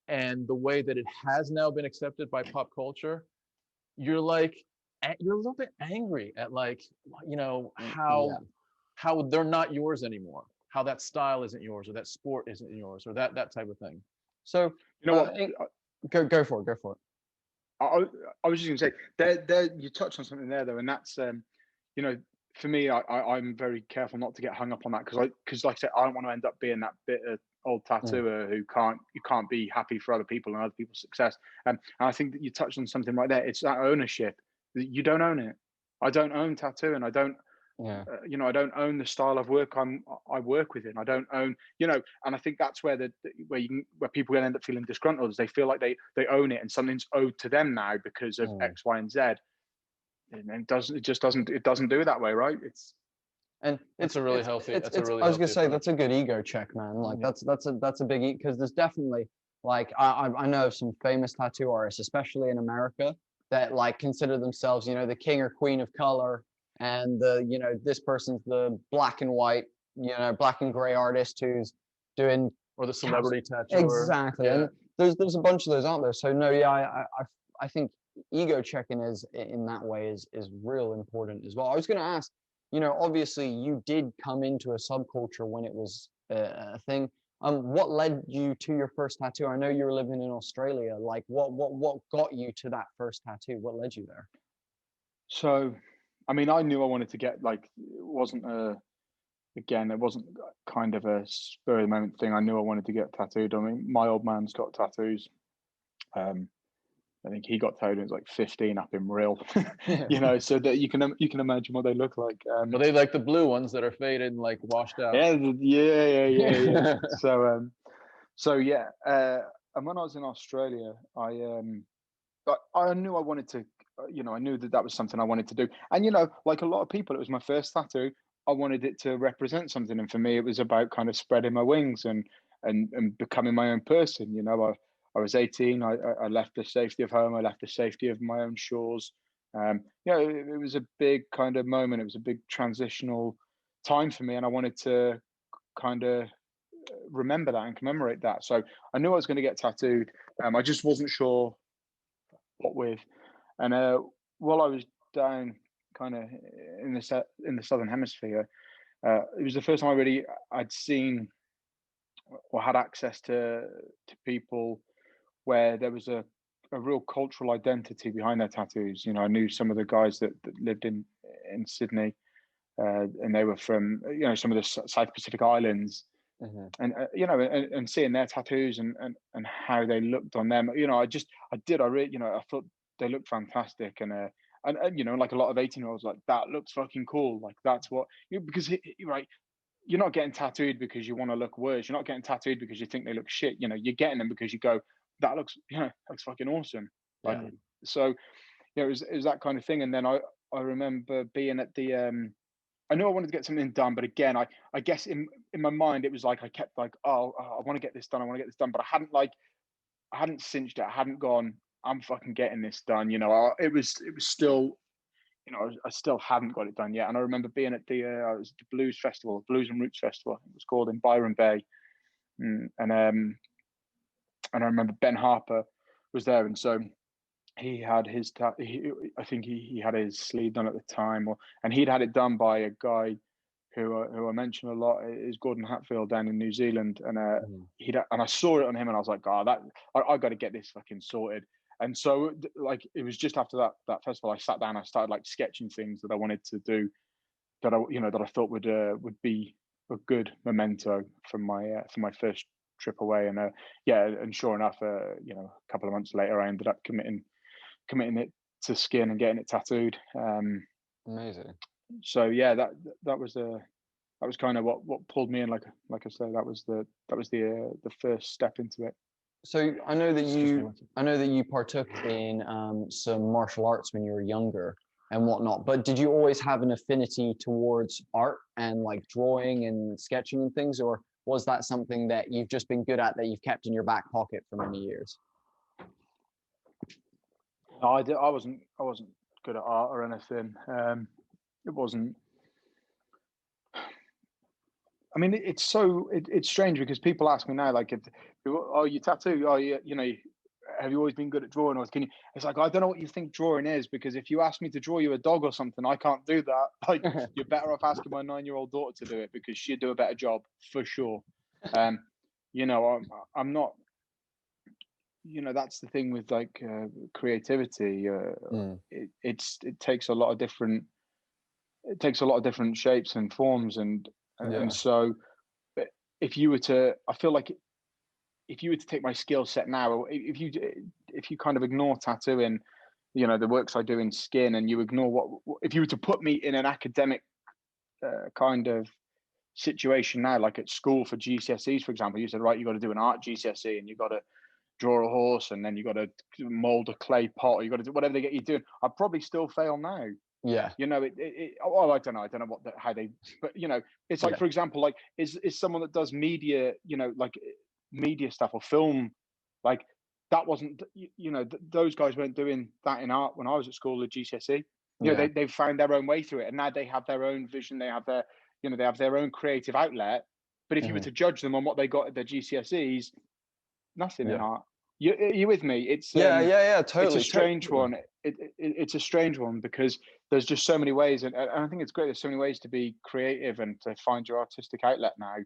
and the way that it has now been accepted by pop culture, you're like, you're a little bit angry at, like, you know, how they're not yours anymore, how that style isn't yours, or that sport isn't yours, or that type of thing. So You know what? go for it. I was just going to say, there you touched on something there though, and that's you know, for me, I'm very careful not to get hung up on that, because like I said, I don't want to end up being that bitter old tattooer who can't be happy for other people and other people's success. And I think that you touched on something right there. It's that ownership. You don't own it. I don't own tattoo, and I don't. You know, I don't own the style of work I work within. I don't own, you know, and I think that's where where people end up feeling disgruntled, is they feel like they own it and something's owed to them now because of X, Y, and Z. And it just doesn't do it that way, right? It's a really healthy. I was gonna say that's a good ego check, man. Like that's a big, because there's definitely, like, I know of some famous tattoo artists, especially in America, that like consider themselves, you know, the king or queen of color, and you know, this person's the black and white, you know, black and gray artist who's doing, or the celebrity tattooer. Exactly. And there's a bunch of those out there. So no, I think ego checking is in that way is real important as well. I was going to ask, you know, obviously you did come into a subculture when it was a thing. What led you to your first tattoo? I know you were living in Australia. Like, what got you to that first tattoo? What led you there? So, I mean, I knew I wanted to get, like, it wasn't kind of a spur of the moment thing. I knew I wanted to get tattooed. I mean, my old man's got tattoos. I think he got tattooed when he was like 15 up in Real, you know, so that you can imagine what they look like. Are they like the blue ones that are faded and like washed out? Yeah. So yeah, and when I was in Australia, I knew I wanted to, you know, I knew that was something I wanted to do. And, you know, like a lot of people, it was my first tattoo. I wanted it to represent something. And for me, it was about kind of spreading my wings and becoming my own person. You know, I was 18. I left the safety of home. I left the safety of my own shores. You know, it was a big kind of moment. It was a big transitional time for me. And I wanted to kind of remember that and commemorate that. So I knew I was going to get tattooed. I just wasn't sure what with. And while I was down kind of in the southern hemisphere, it was the first time I'd seen or had access to people where there was a real cultural identity behind their tattoos. You know, I knew some of the guys that lived in Sydney, and they were from, you know, some of the South Pacific islands. Mm-hmm. And you know, and seeing their tattoos and how they looked on them, you know, I thought they looked fantastic. And you know, like a lot of 18-year-olds, like, that looks fucking cool. Like, that's what because right, you're not getting tattooed because you want to look worse. You're not getting tattooed because you think they look shit. You know, you're getting them because you go, that looks, you know, that's fucking awesome. Like, Yeah. so, you know, it was that kind of thing. And then I remember being at the I knew I wanted to get something done, but again, I guess in my mind it was like I kept like, oh, I want to get this done, but I hadn't cinched it. I hadn't gone, I'm fucking getting this done. You know, it was still, you know, I still hadn't got it done yet. And I remember being at the it was the Blues Festival, Blues and Roots Festival, I think it was called, in Byron Bay, and I remember Ben Harper was there, and so he had his I think he had his sleeve done at the time, and he'd had it done by a guy who I mention a lot, is Gordon Hatfield down in New Zealand, and and I saw it on him, and I was like, oh, I got to get this fucking sorted. And so, like, it was just after that festival, I sat down, I started like sketching things that I wanted to do, that I thought would be a good memento from my first trip away. And and sure enough, you know, a couple of months later, I ended up committing it to skin and getting it tattooed. Amazing. So yeah, that was kind of what pulled me in. Like I say, that was the first step into it. So I know that you partook in some martial arts when you were younger and whatnot, but did you always have an affinity towards art and like drawing and sketching and things, or was that something that you've just been good at, that you've kept in your back pocket for many years? No, I wasn't good at art or anything. It wasn't. I mean, it's strange because people ask me now, like, oh, you tattoo, oh, you know, have you always been good at drawing, or can you? It's like, I don't know what you think drawing is, because if you ask me to draw you a dog or something, I can't do that. Like, you're better off asking my 9-year-old daughter to do it, because she'd do a better job for sure. You know, I'm not. You know, that's the thing with like creativity. It takes a lot of different. It takes a lot of different shapes and forms, and so if you were to, I feel like if you were to take my skill set now, if you kind of ignore tattooing, you know, the works I do in skin, and you ignore if you were to put me in an academic kind of situation now, like at school for GCSEs, for example, you said, right, you got to do an art GCSE, and you got to draw a horse, and then you got to mold a clay pot, or you got to do whatever they get you doing. I'd probably still fail now. Yeah. You know, I don't know how they, but you know, it's like, for example, like is someone that does media, you know, like media stuff or film, like that wasn't, you know, those guys weren't doing that in art when I was at school at GCSE. You know, they've found their own way through it, and now they have their own vision. They have their, you know, they have their own creative outlet. But if you were to judge them on what they got at their GCSEs, nothing in art. You with me? It's yeah, it's totally. a strange totally. one. It's a strange one because there's just so many ways, and I think it's great. There's so many ways to be creative and to find your artistic outlet now.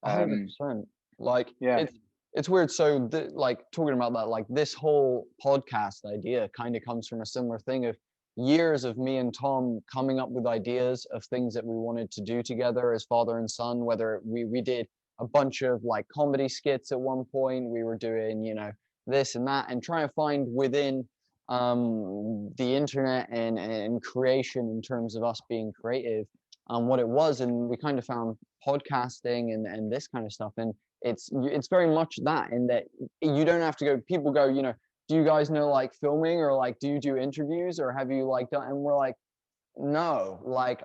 100%. Like Yeah, it's weird. So like talking about that, like this whole podcast idea kind of comes from a similar thing of years of me and Tom coming up with ideas of things that we wanted to do together as father and son. Whether we did a bunch of like comedy skits at one point, we were doing, you know, this and that, and trying to find within the internet and creation in terms of us being creative, what it was. And we kind of found podcasting and this kind of stuff. And it's very much that, in that you don't have to go, people go, you know, do you guys know like filming, or like do you do interviews, or have you like done, and we're like, no, like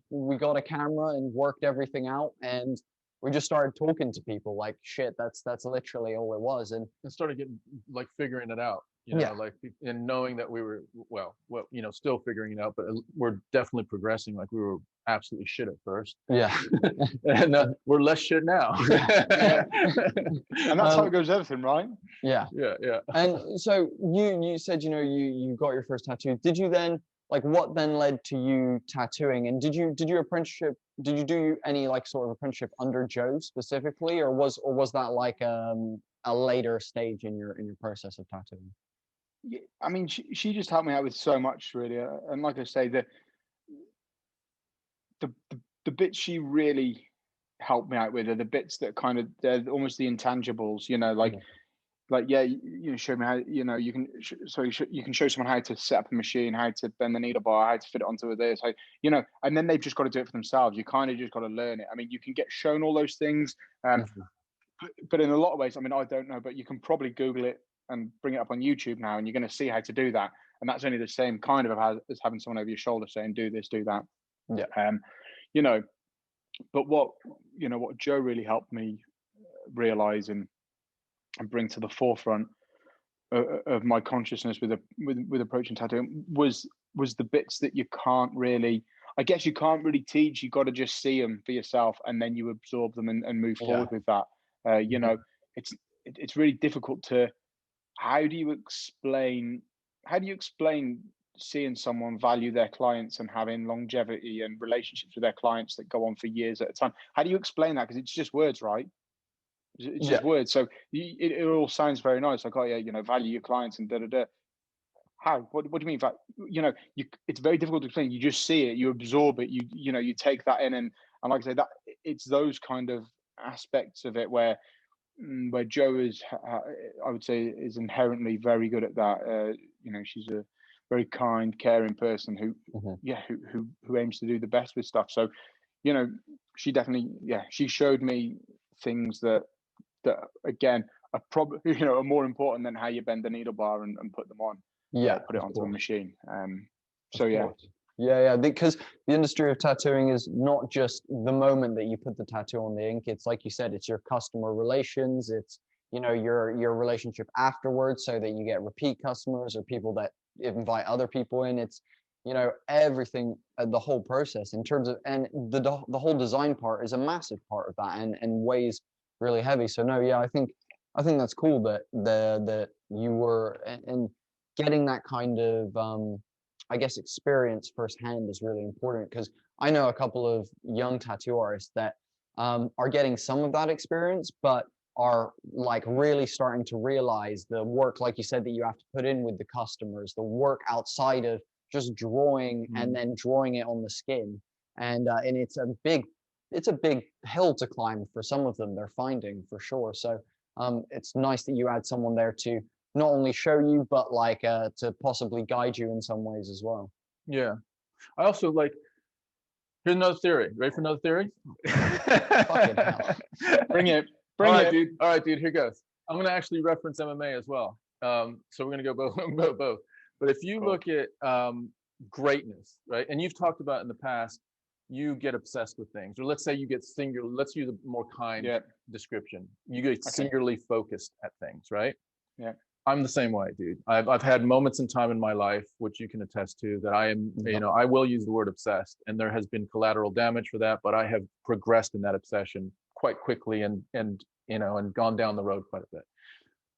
we got a camera and worked everything out, and we just started talking to people like shit. That's literally all it was. And started getting like figuring it out, you know, Yeah. like, and knowing that we were, well, you know, still figuring it out, but we're definitely progressing. Like we were absolutely shit at first, yeah. and we're less shit now. and that's how it goes with everything, right? Yeah. Yeah. And so you said, you know, you got your first tattoo. Did you then, like, what then led to you tattooing? And did you do any like sort of apprenticeship under Joe specifically, or was that like a later stage in your process of tattooing? Yeah, I mean, she just helped me out with so much, really. And like I say, the bits she really helped me out with are the bits that kind of, they're almost the intangibles, you know, like. Yeah. Like, yeah, you show me how, you know, you can you can show someone how to set up a machine, how to bend the needle bar, how to fit it onto this, how, you know, and then they've just got to do it for themselves. You kind of just got to learn it. I mean, you can get shown all those things, Mhm. but in a lot of ways, I mean, I don't know, but you can probably Google it and bring it up on YouTube now, and you're going to see how to do that. And that's only the same kind of as having someone over your shoulder saying, do this, do that. Yeah. You know, but what Joe really helped me realize and bring to the forefront of my consciousness with approaching tattooing was the bits that you can't really, I guess you can't really teach. You got to just see them for yourself, and then you absorb them and move forward with that. You know, it's really difficult to, how do you explain seeing someone value their clients and having longevity and relationships with their clients that go on for years at a time? How do you explain that? Because it's just words, right? It's just words. So it all sounds very nice. Like, oh yeah, you know, value your clients and da da da. How? What do you mean? You know, it's very difficult to explain. You just see it, you absorb it, you know, you take that in, and like I say, that it's those kind of aspects of it where Joe is, I would say, is inherently very good at that. You know, she's a very kind, caring person who aims to do the best with stuff. So, you know, she definitely, she showed me things that again are probably, you know, are more important than how you bend the needle bar and put them on. Put it onto a machine. So yeah, because the industry of tattooing is not just the moment that you put the tattoo on the ink. It's like you said, it's your customer relations, it's, you know, your relationship afterwards, so that you get repeat customers or people that invite other people in. It's, you know, everything, the whole process in terms of, and the whole design part is a massive part of that, and weighs really heavy. So no, yeah, I think that's cool that that you were, and getting that kind of I guess experience firsthand is really important, because I know a couple of young tattoo artists that are getting some of that experience, but are like really starting to realize the work, like you said, that you have to put in with the customers, the work outside of just drawing and then drawing it on the skin. And it's a big hill to climb for some of them, they're finding, for sure. So it's nice that you had someone there to not only show you, but like to possibly guide you in some ways as well. Yeah. I also like, here's another theory. Ready for another theory? Fucking hell. Bring it. All right, dude, here goes. I'm going to actually reference MMA as well. So we're going to go both. But if you look at greatness, right? And you've talked about in the past, you get obsessed with things, or let's say you get singular, let's use a more kind description. You get singularly focused at things, right? Yeah. I'm the same way, dude. I've had moments in time in my life, which you can attest to, that I am, you know, I will use the word obsessed, and there has been collateral damage for that, but I have progressed in that obsession quite quickly and you know, and gone down the road quite a bit.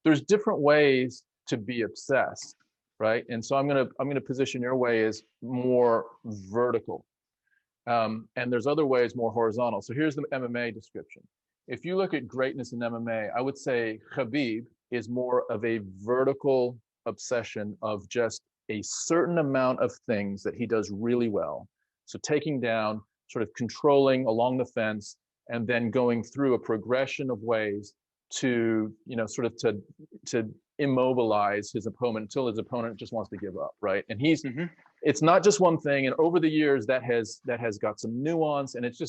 there's different ways to be obsessed, right? And so I'm gonna position your way as more vertical, and there's other ways more horizontal. So here's the MMA description. If you look at greatness in MMA, I would say Khabib is more of a vertical obsession of just a certain amount of things that he does really well. So taking down, sort of controlling along the fence, and then going through a progression of ways to, sort of to immobilize his opponent until his opponent just wants to give up, right? And it's not just one thing. And over the years, that has got some nuance, and it's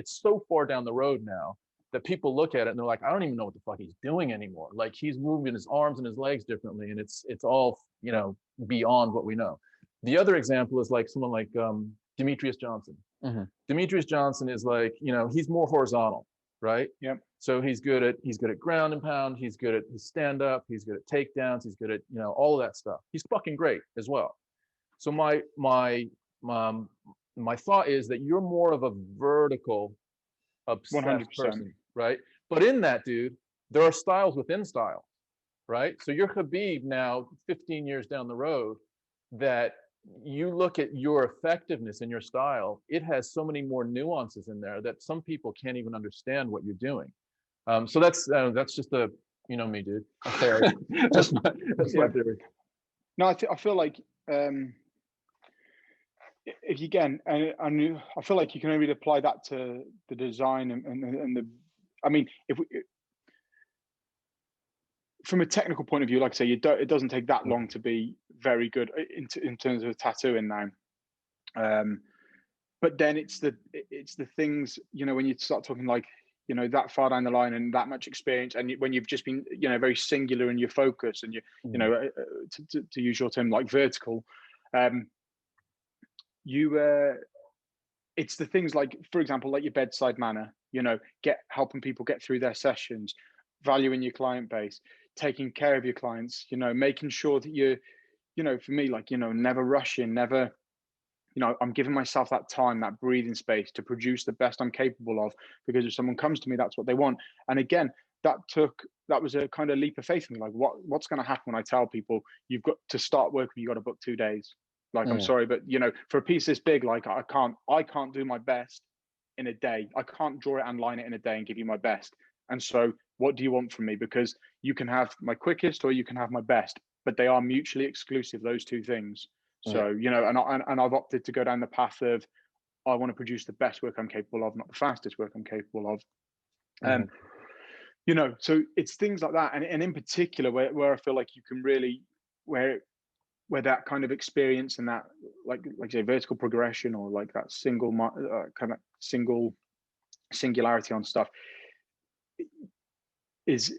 so far down the road now that people look at it and they're like, I don't even know what the fuck he's doing anymore. Like, he's moving his arms and his legs differently, and it's all, beyond what we know. The other example is like someone like Demetrius Johnson. Demetrius Johnson is like, he's more horizontal, right? Yep. So he's good at ground and pound. He's good at his stand up. He's good at takedowns. He's good at, all of that stuff. He's fucking great as well. So my thought is that you're more of a vertical obsessed 100%. person, right? But in that, dude, there are styles within style, right? So you're Khabib now, 15 years down the road, that you look at your effectiveness in your style, it has so many more nuances in there that some people can't even understand what you're doing. So that's just me, dude. That's my theory. No, I feel like if you I feel like you can only apply that to the design and the. I mean, from a technical point of view, like I say, it doesn't take that long to be very good in terms of tattooing now. But then it's the things, when you start talking like, that far down the line and that much experience, and when you've just been, very singular in your focus, and to use your term, like vertical, it's the things like, for example, like your bedside manner, helping people get through their sessions, valuing your client base, taking care of your clients, making sure that you're, for me, like, never rushing, never, I'm giving myself that time, that breathing space to produce the best I'm capable of, because if someone comes to me, that's what they want. And again, that was a kind of leap of faith for me. Like, what's going to happen when I tell people you've got to start work, you got to book 2 days? Like, I'm sorry, but for a piece this big, like, I can't do my best in a day. I can't draw it and line it in a day and give you my best. And so what do you want from me? Because you can have my quickest or you can have my best, but they are mutually exclusive, those two things. So, and I've opted to go down the path of, I want to produce the best work I'm capable of, not the fastest work I'm capable of. So it's things like that. And in particular, where I feel like you can really, where that kind of experience and that, like say, vertical progression, or like that kind of singularity on stuff is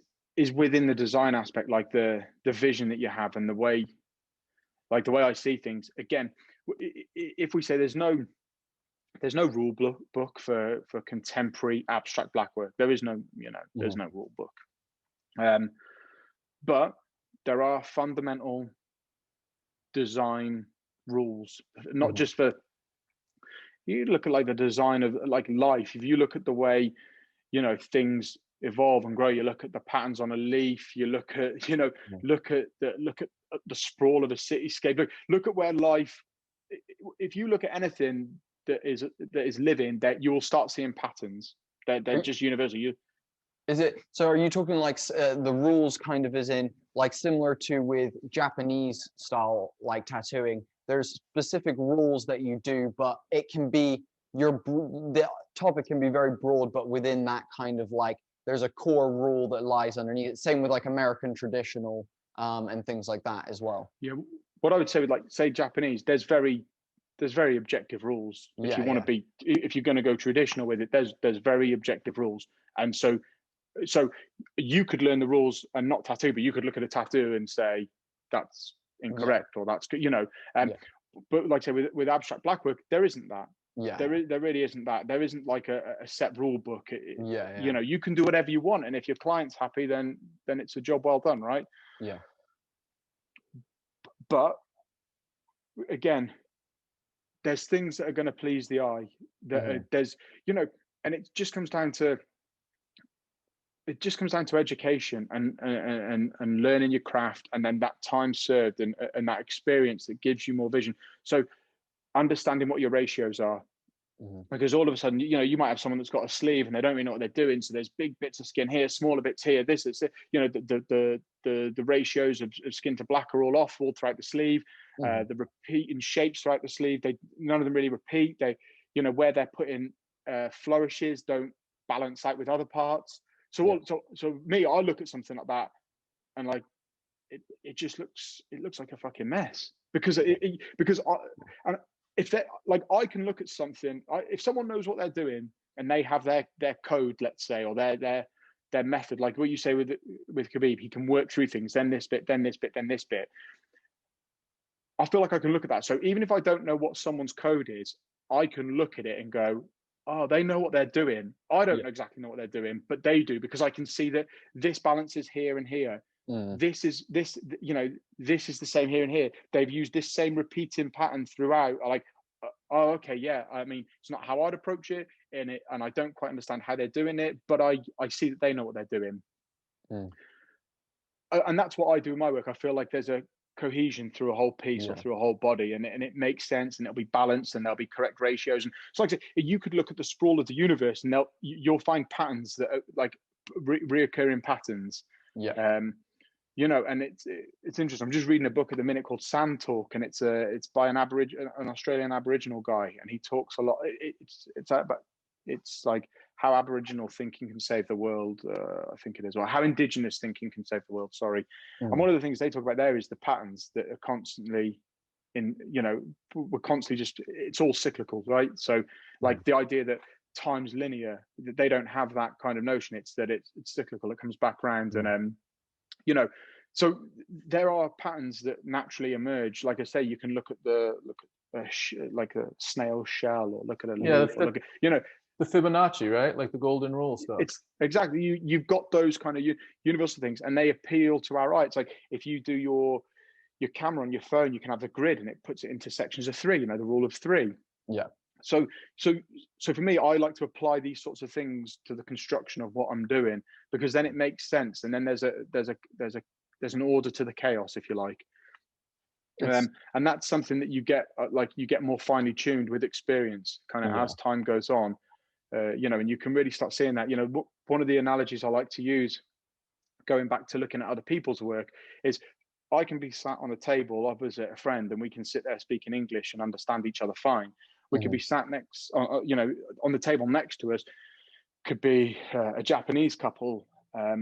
within the design aspect, like the vision that you have and the way I see things. Again, if we say there's no rule book for contemporary abstract blackwork, there is no, there's no rule book. But there are fundamental design rules, not just for, you look at like the design of like life. If you look at the way, things evolve and grow, you look at the patterns on a leaf, you look at, look at the sprawl of a cityscape, look at where life, if you look at anything that is living, that you will start seeing patterns. They're just universal. So are you talking like the rules kind of as in like similar to with Japanese style like tattooing, there's specific rules that you do, but it can be the topic can be very broad, but within that kind of like there's a core rule that lies underneath it. Same with like American traditional and things like that as well. Yeah, what I would say with like say Japanese, there's very objective rules. If you want to be, if you're going to go traditional with it, there's very objective rules. And so you could learn the rules and not tattoo, but you could look at a tattoo and say that's incorrect or that's good, but like I say with abstract blackwork, there isn't that. There really isn't that. There isn't like a set rule book. You can do whatever you want, and if your client's happy, then it's a job well done, right? Yeah. But again, there's things that are going to please the eye. There's and it just comes down to it just comes down to education and learning your craft, and then that time served and that experience that gives you more vision. So understanding what your ratios are, because all of a sudden, you know, you might have someone that's got a sleeve and they don't really know what they're doing. So there's big bits of skin here, smaller bits here. This is, you know, the ratios of skin to black are all off all throughout the sleeve. The repeating shapes throughout the sleeve, none of them really repeat. They, you know, where they're putting flourishes don't balance out with other parts. So so me, I look at something like that and like it just looks like a fucking mess, because if they like, I can look at something, if someone knows what they're doing and they have their code, let's say, or their method, like what you say with Khabib, he can work through things, then this bit, then this bit, then this bit. I feel like I can look at that. So even if I don't know what someone's code is, I can look at it and go, oh, they know what they're doing. I don't exactly know what they're doing, but they do, because I can see that this balance is here and here. This is you know, this is the same here and here. They've used this same repeating pattern throughout. I like, oh, okay, yeah. I mean, it's not how I'd approach it, and I don't quite understand how they're doing it, but I see that they know what they're doing. And that's what I do in my work. I feel like there's a cohesion through a whole piece or through a whole body, and it makes sense, and it'll be balanced, and there'll be correct ratios. And so, like I say, you could look at the sprawl of the universe, and you'll find patterns that are like reoccurring patterns. You know, and it's interesting. I'm just reading a book at the minute called Sand Talk, and it's by an Australian Aboriginal guy, and he talks a lot. It's like how Aboriginal thinking can save the world, I think it is, or how Indigenous thinking can save the world. Sorry. And one of the things they talk about there is the patterns that are constantly you know, we're constantly just, it's all cyclical, right? So like the idea that time's linear, that they don't have that kind of notion. It's that it's cyclical. It comes back around, and you know, so there are patterns that naturally emerge. Like I say, you can look at like a snail shell, or look at a leaf, or look at, you know, the Fibonacci, right? Like the golden rule stuff. It's exactly, you've got those kind of universal things, and they appeal to our eye. It's like if you do your camera on your phone, you can have the grid, and it puts it into sections of 3. You know, the rule of 3. So for me, I like to apply these sorts of things to the construction of what I'm doing, because then it makes sense, and then there's an order to the chaos, if you like. And that's something that you get more finely tuned with experience, kind of as time goes on. You know, and you can really start seeing that. You know, one of the analogies I like to use, going back to looking at other people's work, is I can be sat on a table opposite a friend, and we can sit there speaking English and understand each other fine. We could be sat next, you know, on the table next to us, could be a Japanese couple. I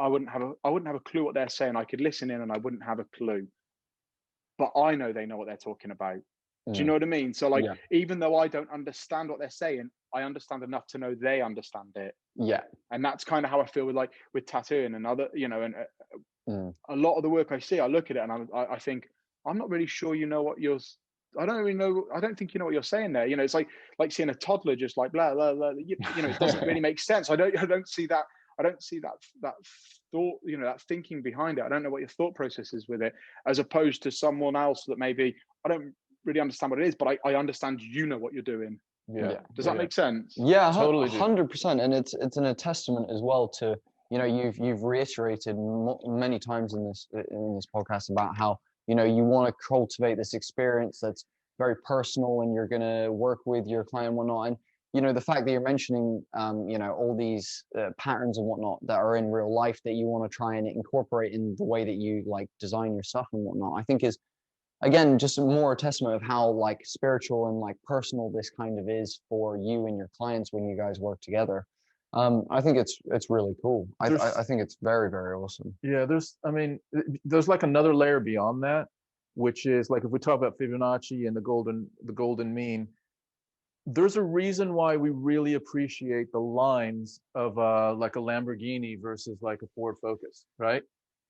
wouldn't have a clue what they're saying. I could listen in and I wouldn't have a clue, but I know they know what they're talking about. Do you know what I mean? So like, even though I don't understand what they're saying, I understand enough to know they understand it. And that's kind of how I feel with tattooing and other, you know, and a lot of the work I see, I look at it and I think, I'm not really sure you know what I don't really know. I don't think you know what you're saying there. You know, it's like seeing a toddler just like blah blah blah. You know, it doesn't really make sense. I don't see that. I don't see that thought. You know, that thinking behind it. I don't know what your thought process is with it, as opposed to someone else that maybe I don't really understand what it is, but I understand you know what you're doing. Does that make sense? Yeah, totally. 100%. And it's a testament as well to, you know, you've reiterated many times in this podcast about how, you know, you want to cultivate this experience that's very personal, and you're going to work with your client and whatnot. And, you know, the fact that you're mentioning, you know, all these patterns and whatnot that are in real life that you want to try and incorporate in the way that you like design your stuff and whatnot, I think is, again, just more a testament of how like spiritual and like personal this kind of is for you and your clients when you guys work together. I think it's really cool. I think it's very, very awesome. Yeah, there's like another layer beyond that, which is like, if we talk about Fibonacci and the golden mean, there's a reason why we really appreciate the lines of like a Lamborghini versus like a Ford Focus, right?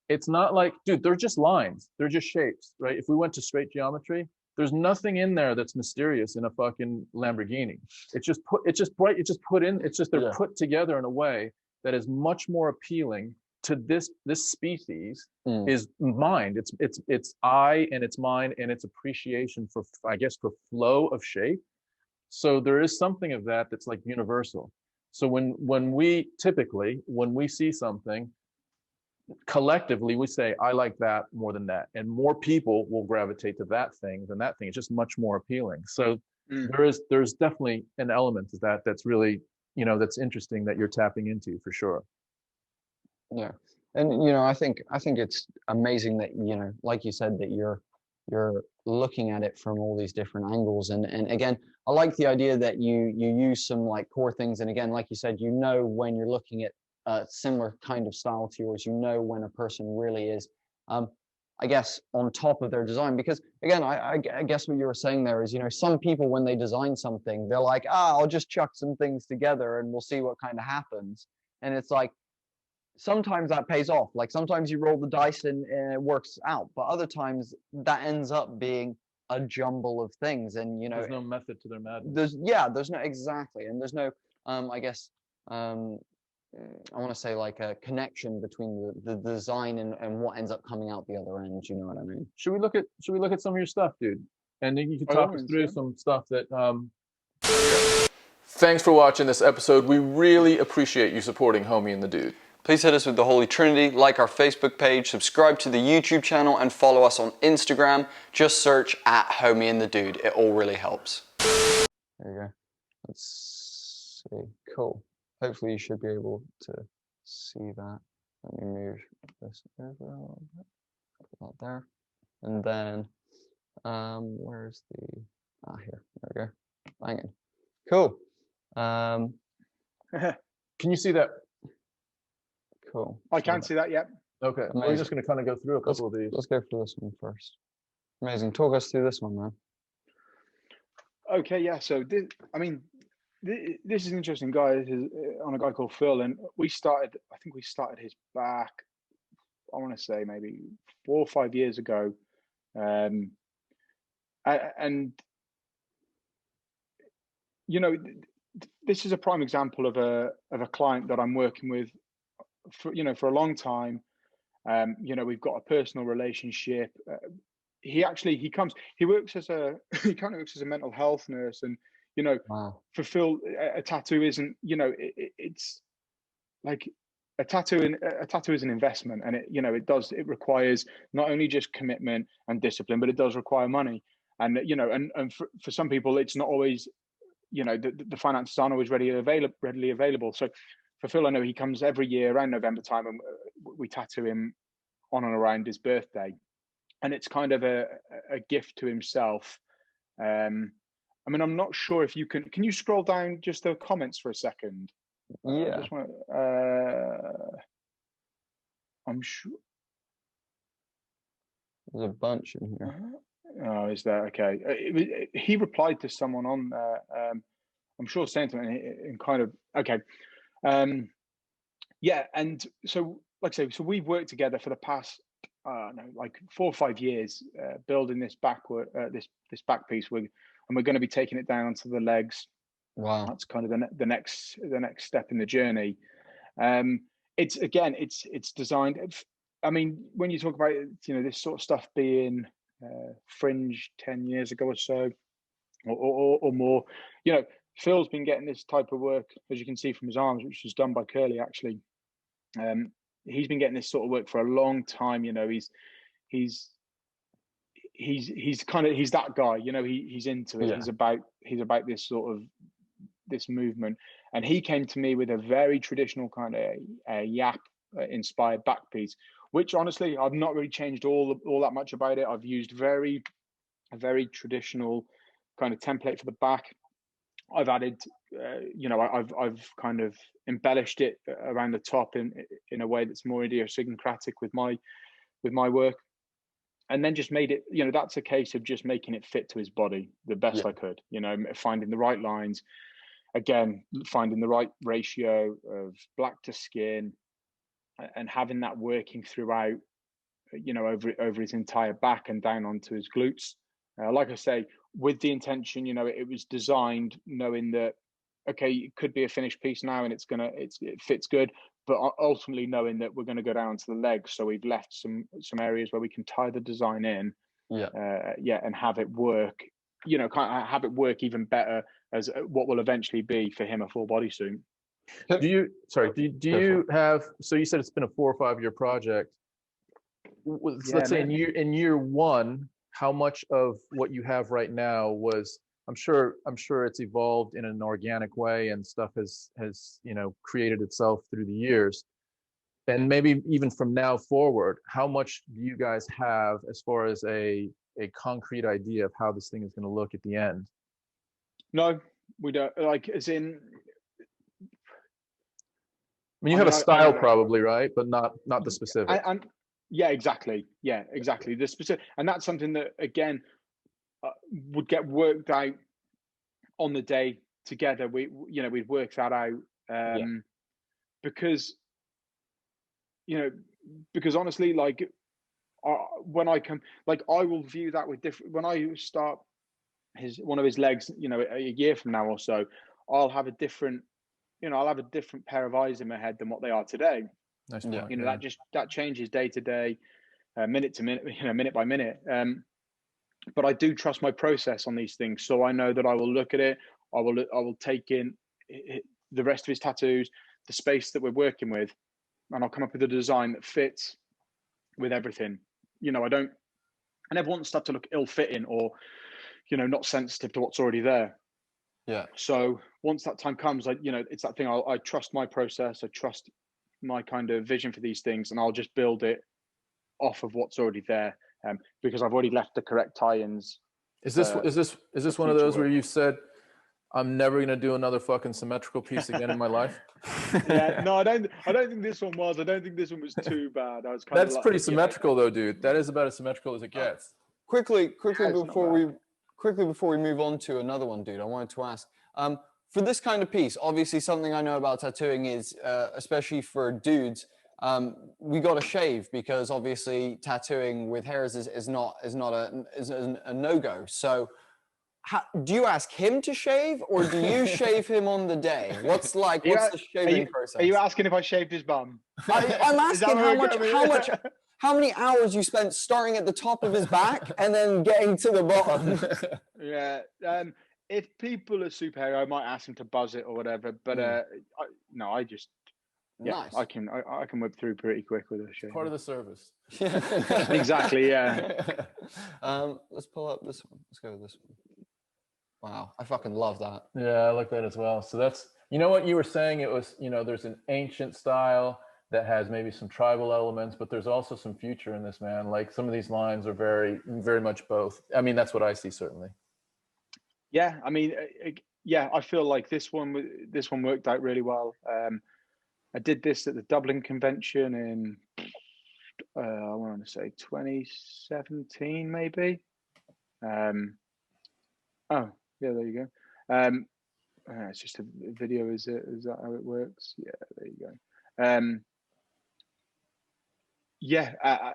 It's not like, dude, they're just lines, they're just shapes, right? If we went to straight geometry, there's nothing in there that's mysterious in a fucking Lamborghini. They're put together in a way that is much more appealing to this species is mind. It's eye and it's mind and its appreciation for, I guess, for flow of shape. So there is something of that that's like universal. So when we see something, collectively we say, I like that more than that, and more people will gravitate to that thing than that thing. It's just much more appealing. So there's definitely an element to that that's really, that's interesting that you're tapping into for sure. Yeah. And I think it's amazing that, like you said, that you're looking at it from all these different angles. And again, I like the idea that you use some like core things. And again, like you said, when you're looking at a similar kind of style to yours, when a person really is, I guess, on top of their design. Because again, I guess what you were saying there is, some people, when they design something, they're like, I'll just chuck some things together and we'll see what kind of happens. And it's like, sometimes that pays off. Like sometimes you roll the dice and it works out, but other times that ends up being a jumble of things. And there's no method to their madness. There's no, exactly, and there's no I guess I want to say like a connection between the design and what ends up coming out the other end. You know what I mean? Should we look at some of your stuff, dude? And then you can talk us through some stuff that Thanks for watching this episode. We really appreciate you supporting Homie and the Dude. Please hit us with the Holy Trinity, like our Facebook page, subscribe to the YouTube channel, and follow us on Instagram. Just search @HOMIEandTheDUDE. It all really helps. There you go. Let's see. Cool. Hopefully you should be able to see that. Let me move this over a little bit. Put that there. And then, where's the, here. There we go. Banging. Cool. Can you see that? Cool. I can't see that yet. Okay. Amazing. We're just going to kind of go through a couple of these. Let's go through this one first. Amazing. Talk us through this one, man. Okay, yeah. So this is an interesting guy. This is on a guy called Phil, and I think we started his back, I want to say maybe 4 or 5 years ago. And this is a prime example of a client that I'm working with for a long time. We've got a personal relationship. He works as a mental health nurse, and Wow. for Phil, a tattoo isn't, it's like a tattoo is an investment, and it requires not only just commitment and discipline, but it does require money. And and for some people, it's not always, the finances aren't always readily available. So for Phil, I know he comes every year around November time, and we tattoo him on and around his birthday, and it's kind of a gift to himself. I'm not sure if you can you scroll down just the comments for a second? Yeah. I'm sure There's a bunch in here. Oh, is there? Okay. He replied to someone on there. I'm sure saying something in kind of, okay. Yeah, and so like I say, so we've worked together for the past 4 or 5 years, building this this back piece. And we're going to be taking it down onto the legs. Wow. That's kind of the next step in the journey. It's designed. When you talk about this sort of stuff being fringe 10 years ago or so, or more, Phil's been getting this type of work, as you can see from his arms, which was done by Curly actually. He's been getting this sort of work for a long time. He's that guy. He's into it. Yeah. He's about this sort of this movement, and he came to me with a very traditional kind of yap inspired back piece, which honestly I've not really changed all that much about it. I've used a very traditional kind of template for the back. I've added, I've kind of embellished it around the top in a way that's more idiosyncratic with my work, and then just made it. That's a case of just making it fit to his body the best I could. Finding the right lines, again, finding the right ratio of black to skin, and having that working throughout. Over his entire back and down onto his glutes. Like I say, with the intention, it was designed knowing that, okay, it could be a finished piece now and it fits good, but ultimately knowing that we're going to go down to the legs. So we've left some areas where we can tie the design in, and have it work, kind of have it work even better as what will eventually be for him a full bodysuit. Do you, sorry, do you have, so you said it's been a 4 or 5 year project. Yeah, Let's say man. in year one, how much of what you have right now was, I'm sure it's evolved in an organic way and stuff has, you know, created itself through the years. And maybe even from now forward, how much do you guys have as far as a concrete idea of how this thing is going to look at the end? No, we don't. Like, as in, I mean, you have a style probably, right? But not the specific. and yeah, exactly. Yeah, exactly. The specific, and that's something that again would get worked out on the day together. We'd work that out because honestly, like when I come, like I will view that with different. When I start one of his legs, a year from now or so, I'll have a different pair of eyes in my head than what they are today. Nice point. That changes day to day, minute to minute, minute by minute. But I do trust my process on these things, so I know that I will look at it. I will take in the rest of his tattoos, the space that we're working with, and I'll come up with a design that fits with everything. I never want stuff to look ill-fitting or, not sensitive to what's already there. Yeah. So once that time comes, it's that thing. I trust my process. I trust my kind of vision for these things, and I'll just build it off of what's already there, because I've already left the correct tie-ins. Is this one of those where you've said, I'm never gonna do another fucking symmetrical piece again in my life? Yeah, no, I don't think this one was. I don't think this one was too bad. I was kind That's pretty symmetrical though, dude. That is about as symmetrical as it gets. Quickly before we move on to another one, dude, I wanted to ask, for this kind of piece, obviously something I know about tattooing is, especially for dudes, we got to shave because obviously tattooing with hairs is a no-go. So do you ask him to shave or do you shave him on the day? What's the shaving process? Are you asking if I shaved his bum? I'm asking how many hours you spent starting at the top of his back and then getting to the bottom. Yeah. If people are super hairy, I might ask them to buzz it or whatever. But I just nice. I can whip through pretty quick with a shave. Part of the service. Exactly. Yeah. Let's pull up this one. Let's go with this one. Wow, I fucking love that. Yeah, I like that as well. So that's, what you were saying, it was, there's an ancient style that has maybe some tribal elements, but there's also some future in this, man. Like some of these lines are very, very much both. I mean, that's what I see, certainly. Yeah, I mean, I feel like this one worked out really well. I did this at the Dublin convention in, I want to say 2017, maybe. Oh, yeah, there you go. It's just a video, is it? Is that how it works? Yeah, there you go.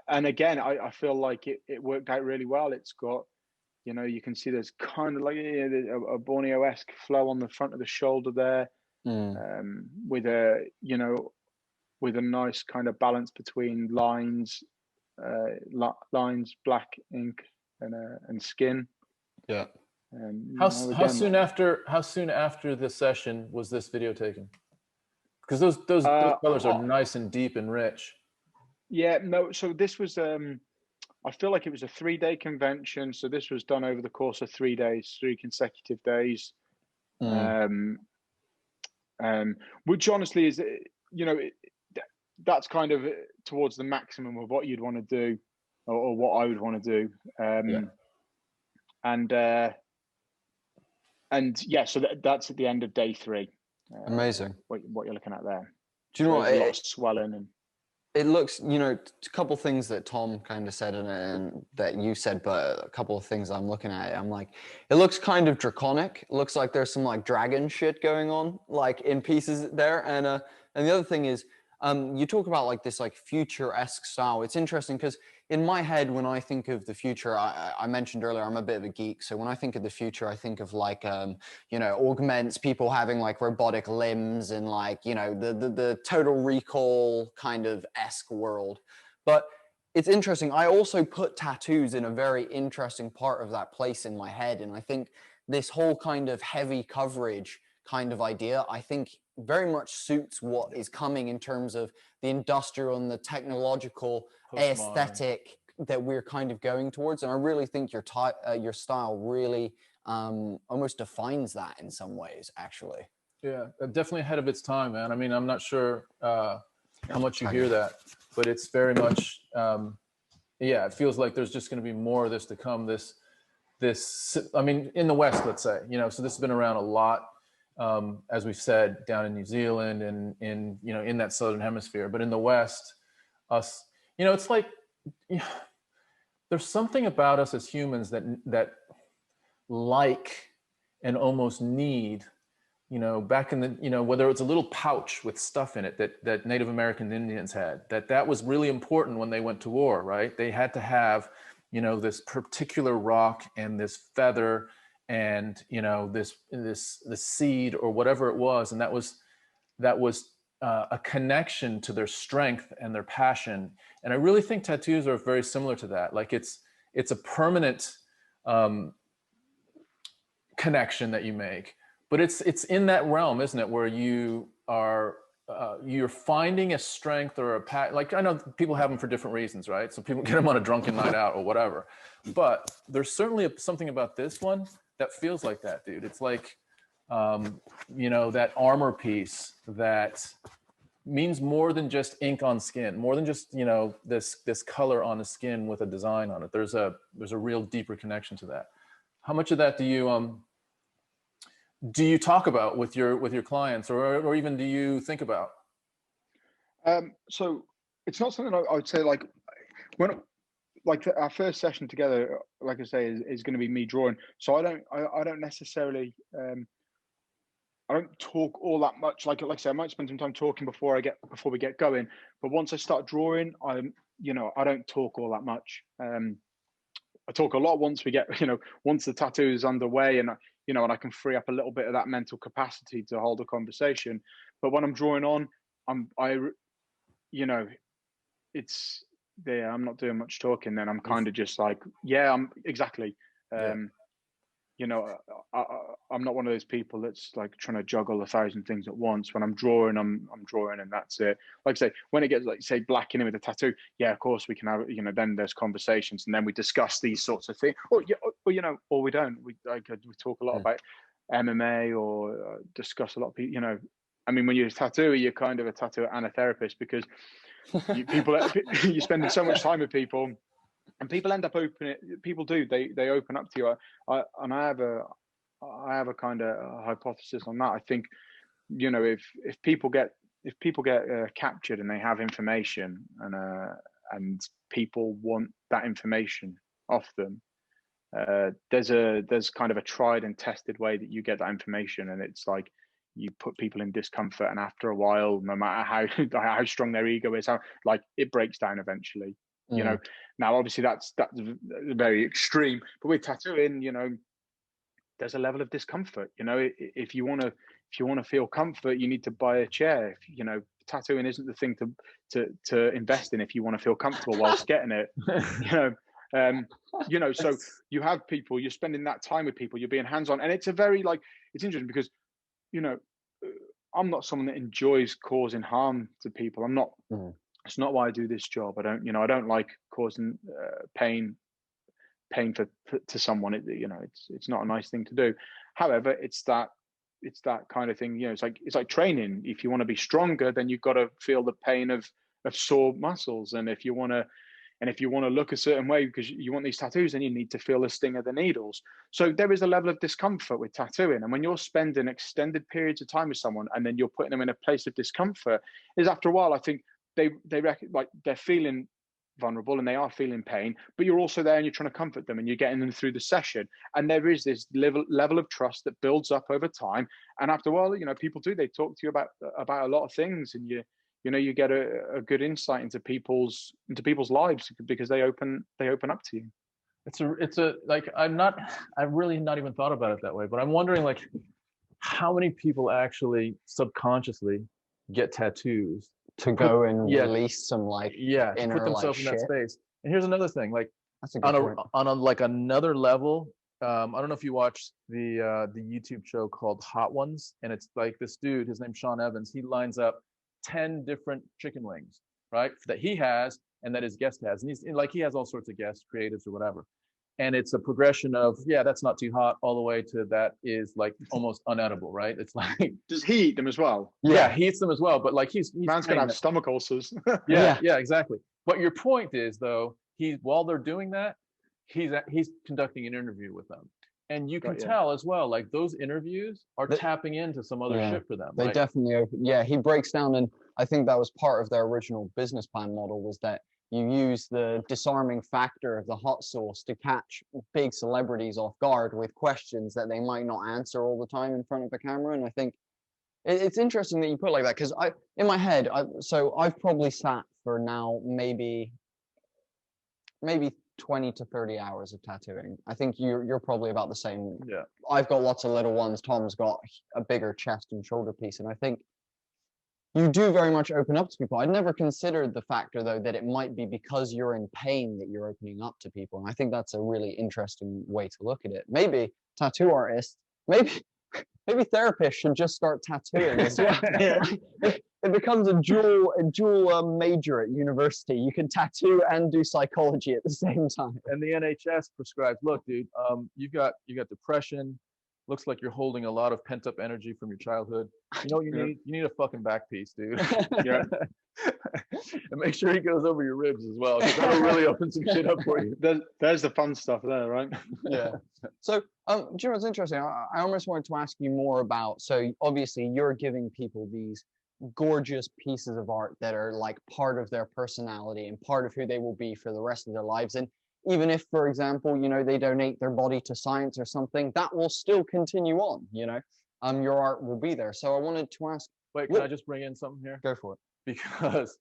And again, I feel like it worked out really well. It's got, you can see there's kind of like a Borneo-esque flow on the front of the shoulder there, with a nice kind of balance between lines, black ink and skin. Yeah. How soon after the session was this video taken? Because those colors are nice and deep and rich. Yeah, no. So this was, I feel like it was a 3-day convention. So this was done over the course of 3 days, 3 consecutive days. Which honestly is, that's kind of towards the maximum of what you'd want to do, or what I would want to do. And yeah, so that's at the end of day 3. Amazing. What you're looking at there. Do you know what? A lot of swelling and. It looks, a couple of things that Tom kind of said and that you said, but a couple of things I'm looking at, I'm like, it looks kind of draconic. It looks like there's some like dragon shit going on, like in pieces there. And the other thing is, you talk about like this like future-esque style. It's interesting because in my head, when I think of the future, I mentioned earlier, I'm a bit of a geek. So when I think of the future, I think of like, augments, people having like robotic limbs and like, the Total Recall kind of esque world. But it's interesting. I also put tattoos in a very interesting part of that place in my head. And I think this whole kind of heavy coverage kind of idea, I think very much suits what is coming in terms of the industrial and the technological Postmodern. aesthetic that we're kind of going towards. And I really think your style really almost defines that in some ways, actually. Yeah, definitely ahead of its time, man. I mean, I'm not sure how much you hear that, but it's very much, yeah, it feels like there's just going to be more of this to come. I mean, in the West, let's say, you know, so this has been around a lot, as we've said, down in New Zealand and in that Southern hemisphere. But in the West, us, you know, it's like, there's something about us as humans that like and almost need, you know, back in the, you know, whether it's a little pouch with stuff in it that Native American Indians had, that was really important when they went to war, right? They had to have, you know, this particular rock and this feather and, you know, this seed or whatever it was. And that was a connection to their strength and their passion. And I really think tattoos are very similar to that. Like it's a permanent connection that you make. But it's in that realm, isn't it, where you are you're finding a strength or a like, I know people have them for different reasons, right? So people get them on a drunken night out or whatever. But there's certainly something about this one that feels like that, dude. It's like, you know, that armor piece that means more than just ink on skin, more than just, you know, this color on the skin with a design on it. There's a real deeper connection to that. How much of that do you talk about with your clients, or even do you think about? So it's not something I would say, like, when, like, our first session together, like I say, is going to be me drawing. So I don't necessarily I don't talk all that much. Like I say, I might spend some time talking before we get going. But once I start drawing, I don't talk all that much. I talk a lot once we get, once the tattoo is underway, and and I can free up a little bit of that mental capacity to hold a conversation. But when I'm drawing on, it's there. I'm not doing much talking. Then I'm kind of just like, yeah, I'm exactly. I'm not one of those people that's like trying to juggle 1,000 things at once. When I'm drawing, I'm drawing, and that's it. Like I say, when it gets, like, say, black in with a tattoo, yeah, of course we can have, then there's conversations, and then we discuss these sorts of things. Or we don't. We talk a lot about MMA, or discuss a lot of people. I mean, when you're a tattooer, you're kind of a tattooer and a therapist, because you're spending so much time with people. And people end up opening. People do. They open up to you. I have a kind of hypothesis on that. I think, if people get captured and they have information, and people want that information off them, there's kind of a tried and tested way that you get that information, and it's like you put people in discomfort, and after a while, no matter how strong their ego is, it breaks down eventually. Now obviously that's very extreme, but with tattooing, there's a level of discomfort. If you want to feel comfort, you need to buy a chair. Tattooing isn't the thing to invest in if you want to feel comfortable whilst getting it. So you have people, you're spending that time with people, you're being hands-on, and it's a very, it's interesting because I'm not someone that enjoys causing harm to people. I'm not. It's not why I do this job. I don't like causing pain to someone. It's not a nice thing to do. However, it's that kind of thing. It's like training. If you want to be stronger, then you've got to feel the pain of sore muscles. And if you want to look a certain way because you want these tattoos, then you need to feel the sting of the needles. So there is a level of discomfort with tattooing. And when you're spending extended periods of time with someone, and then you're putting them in a place of discomfort, is after a while, I think, they reckon, like, they're feeling vulnerable and they are feeling pain, but you're also there and you're trying to comfort them and you're getting them through the session. And there is this level of trust that builds up over time. And after a while, people they talk to you about a lot of things, and you get a good insight into people's lives because they open up to you. It's a like, I've really not even thought about it that way, but I'm wondering, like, how many people actually subconsciously get tattoos to go and release some to inner, put themselves in that space. And here's another thing, like, that's a good point. on a like another level, I don't know if you watched the YouTube show called Hot Ones, and it's like this dude, his name's Sean Evans. He lines up 10 different chicken wings, right, that he has and that his guest has, and he's like, he has all sorts of guests, creatives or whatever, and it's a progression of, yeah, that's not too hot, all the way to that is like almost unedible, right? It's like, Does he eat them as well? yeah, he eats them as well, but like he's Man's gonna have stomach ulcers. yeah, exactly. But your point is, though, while they're doing that, he's conducting an interview with them, and you can tell as well, like those interviews are tapping into some other shit for them. They right? definitely open. Yeah, he breaks down, and I think that was part of their original business plan model, was that you use the disarming factor of the hot sauce to catch big celebrities off guard with questions that they might not answer all the time in front of the camera. And I think it's interesting that you put it like that, because in my head, so I've probably sat for now maybe 20 to 30 hours of tattooing. I think you're probably about the same. Yeah. I've got lots of little ones. Tom's got a bigger chest and shoulder piece, and I think you do very much open up to people. I'd never considered the factor, though, that it might be because you're in pain that you're opening up to people. And I think that's a really interesting way to look at it. Maybe tattoo artists, maybe therapists should just start tattooing as well. It becomes a dual major at university. You can tattoo and do psychology at the same time. And the NHS prescribes, look, dude, you got depression. Looks like you're holding a lot of pent up energy from your childhood. You know what you need? You need a fucking back piece, dude. Yeah. And make sure he goes over your ribs as well, because that'll really open some shit up for you. There's the fun stuff there, right? Yeah. So, do you know what's interesting? I almost wanted to ask you more about, so obviously you're giving people these gorgeous pieces of art that are like part of their personality and part of who they will be for the rest of their lives. And even if, for example, you know, they donate their body to science or something, that will still continue on, you know, your art will be there. So I wanted to ask. Wait, can I just bring in something here? Go for it. Because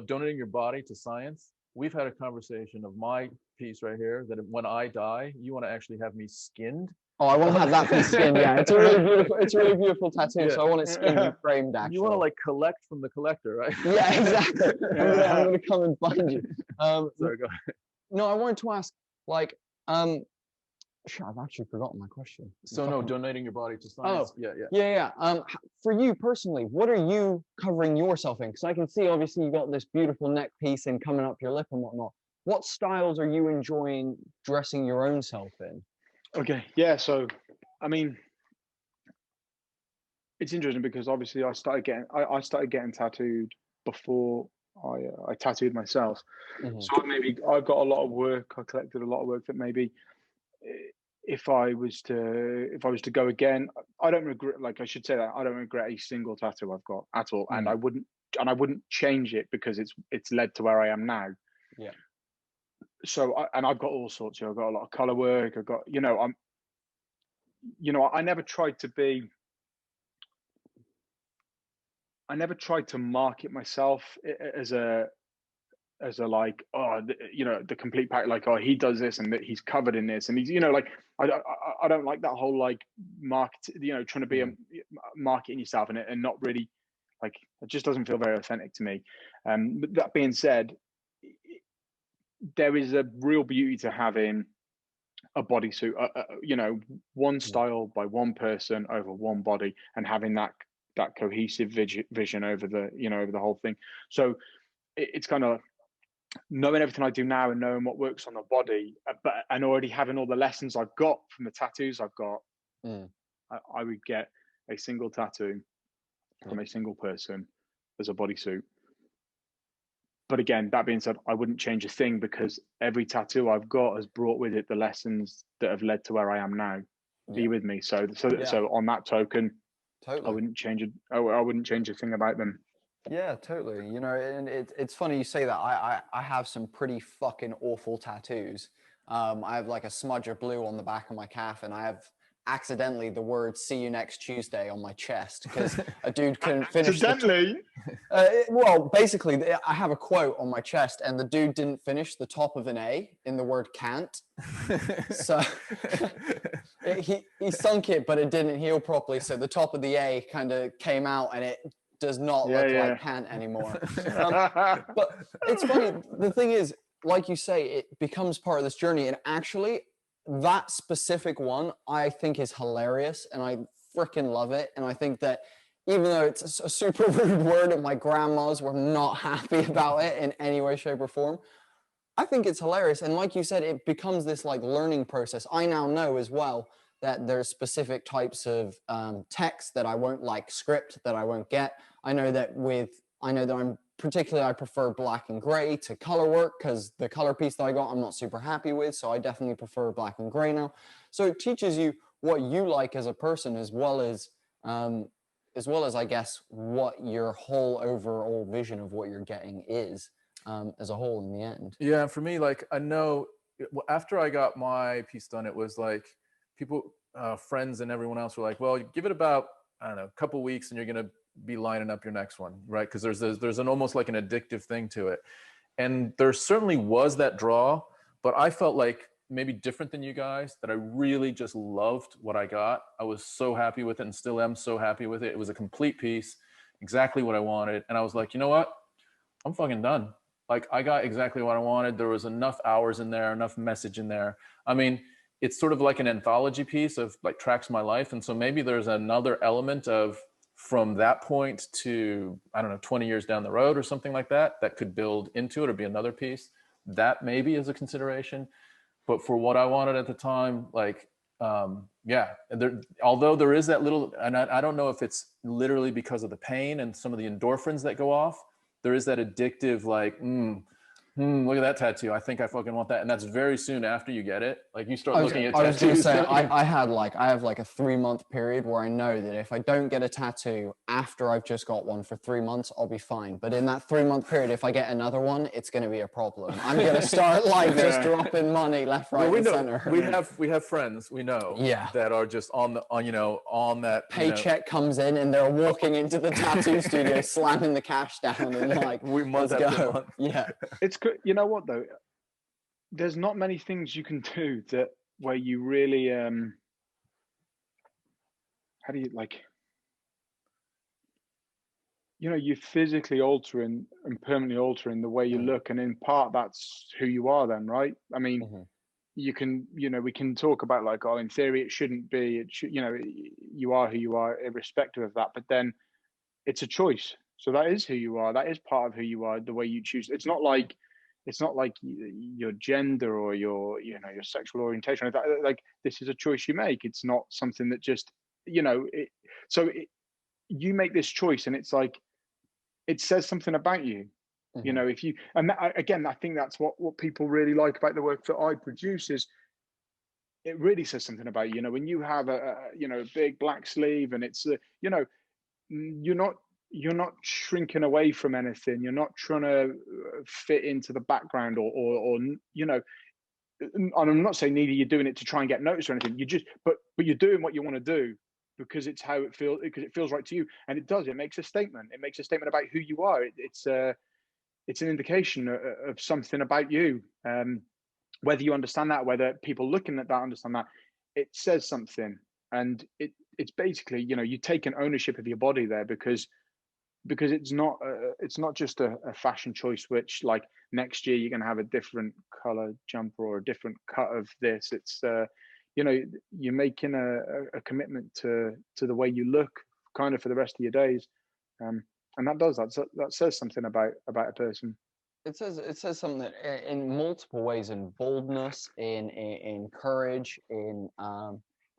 donating your body to science, we've had a conversation of my piece right here, that when I die, you want to actually have me skinned. Oh, I want to have that for skin. Yeah, it's a really beautiful tattoo. Yeah. So I want it skinned and framed. Actually, you want to like collect from the collector, right? Yeah, exactly. I'm gonna come and find you. Sorry, go ahead. No, I wanted to ask, like, I've actually forgotten my question. So no, donating your body to science. Oh, yeah. For you personally, what are you covering yourself in? Because I can see, obviously, you got this beautiful neck piece and coming up your lip and whatnot. What styles are you enjoying dressing your own self in? Okay, yeah. So, I mean, it's interesting because obviously I started getting tattooed before I tattooed myself. Mm-hmm. So I've got a lot of work. I collected a lot of work that maybe if I was to go again, I don't regret. Like I should say that I don't regret a single tattoo I've got at all, mm-hmm. and I wouldn't change it because it's led to where I am now. Yeah. So I've got all sorts. I've got a lot of color work. I've got I never tried to market myself as a like, the complete pack, like, oh, he does this and that he's covered in this and he's, like, I don't like that whole like market, trying to be marketing yourself and not really, like, it just doesn't feel very authentic to me. But that being said, there is a real beauty to having a bodysuit, one style by one person over one body, and having that cohesive vision over over the whole thing. So it's kind of knowing everything I do now and knowing what works on the body, and already having all the lessons I've got from the tattoos I've got. I would get a single tattoo from a single person as a bodysuit. But again, that being said, I wouldn't change a thing because every tattoo I've got has brought with it the lessons that have led to where I am now. Yeah. Be with me. So on that token, totally. I wouldn't change it. I wouldn't change a thing about them. Yeah, totally. And it's funny you say that. I have some pretty fucking awful tattoos. I have like a smudge of blue on the back of my calf, and I have accidentally the word "see you next Tuesday" on my chest because a dude couldn't finish. Accidentally? Well, basically, I have a quote on my chest, and the dude didn't finish the top of an A in the word "can't." So he sunk it, but it didn't heal properly. So the top of the A kind of came out, and it does not look like "can't" anymore. But it's funny. The thing is, like you say, it becomes part of this journey, and actually, that specific one, I think is hilarious, and I freaking love it. And I think that even though it's a super rude word and my grandmas were not happy about it in any way, shape, or form, I think it's hilarious. And like you said, it becomes this like learning process. I now know as well that there's specific types of text that I won't like, script that I won't get. I know that I prefer black and gray to color work, because the color piece that I got, I'm not super happy with. So I definitely prefer black and gray now. So it teaches you what you like as a person, as well as I guess what your whole overall vision of what you're getting is as a whole in the end. Yeah, for me, like, I know after I got my piece done, it was like people, friends and everyone else were like, well, give it about, I don't know, a couple weeks and you're going to be lining up your next one, right? Because there's an almost like an addictive thing to it. And there certainly was that draw, but I felt like maybe different than you guys, that I really just loved what I got. I was so happy with it and still am so happy with it. It was a complete piece, exactly what I wanted. And I was like, you know what? I'm fucking done. Like, I got exactly what I wanted. There was enough hours in there, enough message in there. I mean, it's sort of like an anthology piece of like tracks my life. And so maybe there's another element of from that point to, I don't know, 20 years down the road or something like that, that could build into it or be another piece. That maybe is a consideration. But for what I wanted at the time, like, yeah, although there is that little, and I don't know if it's literally because of the pain and some of the endorphins that go off, there is that addictive, like, look at that tattoo. I think I fucking want that. And that's very soon after you get it. Like, you start looking at tattoos. I was going to say, I have like a 3-month period where I know that if I don't get a tattoo after I've just got one for 3 months, I'll be fine. But in that 3-month period, if I get another one, it's going to be a problem. I'm going to start like just dropping money left, right, and center. We have friends we know that are just on that paycheck comes in and they're walking into the tattoo studio, slamming the cash down and like, let's go. Yeah. It's good. You know what though? There's not many things you can do where you really how do you like, you're physically altering and permanently altering the way you look, and in part that's who you are then, right? I mean, you can, we can talk about like, oh, in theory it shouldn't be, it should, you are who you are irrespective of that, but then it's a choice. So that is who you are. That is part of who you are, the way you choose. It's not like your gender or your sexual orientation. Like, this is a choice you make. It's not something that just, you make this choice, and it's like, it says something about you. If you, and that, again, I think that's what people really like about the work that I produce, is it really says something about you. When you have a big black sleeve, and it's you're not shrinking away from anything. You're not trying to fit into the background or and I'm not saying neither you're doing it to try and get noticed or anything. You just, but you're doing what you want to do because it's how it feels, because it feels right to you. And it does, it makes a statement. It makes a statement about who you are. It's an indication of something about you. Whether you understand that, whether people looking at that understand that, it says something. And it's basically, you take an ownership of your body there, because it's not just a fashion choice, which like next year you're going to have a different color jumper or a different cut of this. It's you're making a commitment to the way you look kind of for the rest of your days, and that says something about a person. It says something that in multiple ways, in boldness, in courage, and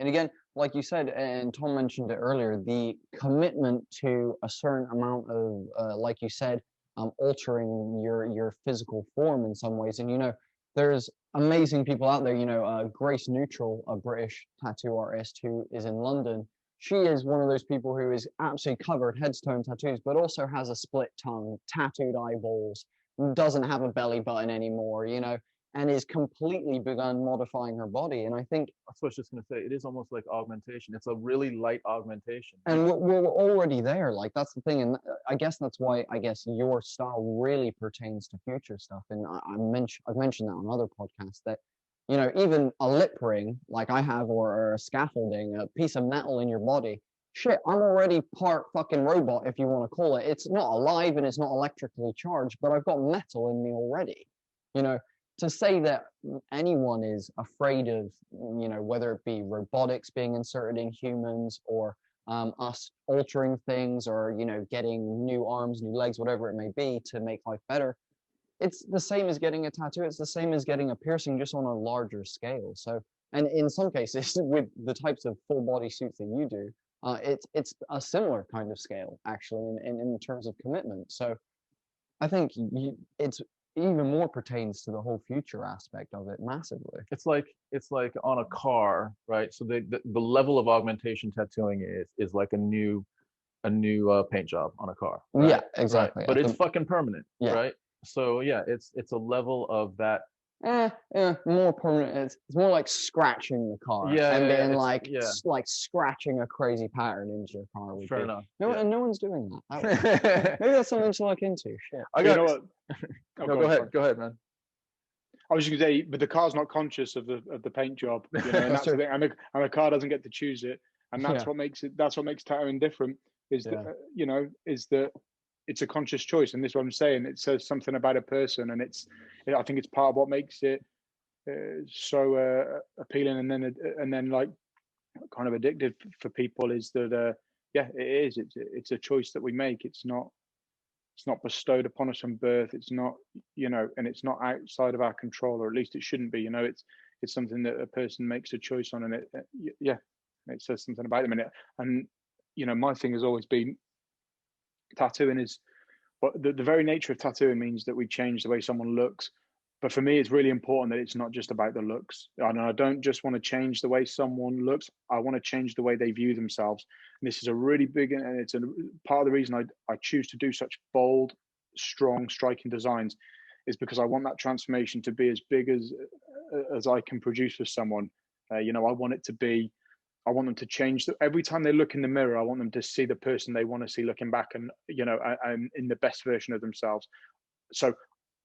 again, like you said, and Tom mentioned it earlier, the commitment to a certain amount of, like you said, altering your physical form in some ways. And, there's amazing people out there, Grace Neutral, a British tattoo artist who is in London. She is one of those people who is absolutely covered head to toe in tattoos, but also has a split tongue, tattooed eyeballs, doesn't have a belly button anymore, and is completely begun modifying her body. And I think that's what I was just going to say. It is almost like augmentation. It's a really light augmentation. And we're already there. Like, that's the thing. And I guess that's why your style really pertains to future stuff. And I've mentioned that on other podcasts, that, even a lip ring like I have, or a scaffolding, a piece of metal in your body, shit, I'm already part fucking robot, if you want to call it. It's not alive and it's not electrically charged, but I've got metal in me already. To say that anyone is afraid of, you know, whether it be robotics being inserted in humans, or us altering things, or, you know, getting new arms, new legs, whatever it may be to make life better, it's the same as getting a tattoo. It's the same as getting a piercing, just on a larger scale. So, and in some cases, with the types of full body suits that you do, it's a similar kind of scale, actually, in terms of commitment. So I think it's even more pertains to the whole future aspect of it massively. It's like on a car, right? So the level of augmentation tattooing is like a new paint job on a car. Right? Yeah, exactly. Right? But it's fucking permanent, yeah. right? So yeah, it's a level of that. More permanent. It's more like scratching the car, and being like scratching a crazy pattern into your car. Fair enough. And no one's doing that. Maybe that's something to look into. Shit. You know what? No, go ahead. Go ahead, man. I was just gonna say, but the car's not conscious of the paint job, you know, and that's the thing. And the car doesn't get to choose it, and that's what makes it. That's what makes tattooing different. Is that you know, is that it's a conscious choice, and this is what I'm saying. It says something about a person, and I think it's part of what makes it so appealing, and then like kind of addictive for people is that it is. It's a choice that we make. It's not bestowed upon us from birth. It's not, you know, and it's not outside of our control, or at least it shouldn't be. You know, it's something that a person makes a choice on, and it says something about them in it. And you know, my thing has always been, tattooing is, but the very nature of tattooing means that we change the way someone looks. But for me, it's really important that it's not just about the looks. And I don't just want to change the way someone looks. I want to change the way they view themselves. And this is a really big, and it's a part of the reason I choose to do such bold, strong, striking designs, is because I want that transformation to be as big as I can produce for someone. You know, I want them to change. Every time they look in the mirror, I want them to see the person they want to see looking back, and, you know, and in the best version of themselves. So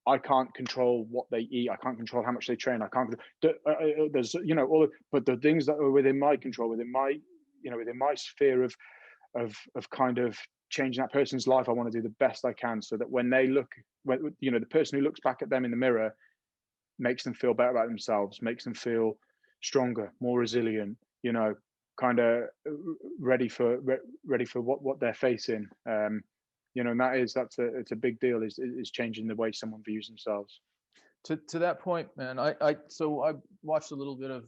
I can't control what they eat. I can't control how much they train. I can't. There's, you know, but the things that are within my control, within my sphere of kind of changing that person's life, I want to do the best I can, so that when you know, the person who looks back at them in the mirror makes them feel better about themselves, makes them feel stronger, more resilient, you know, kind of ready for what they're facing. You know, and it's a big deal, is changing the way someone views themselves. To that point, man, I watched a little bit of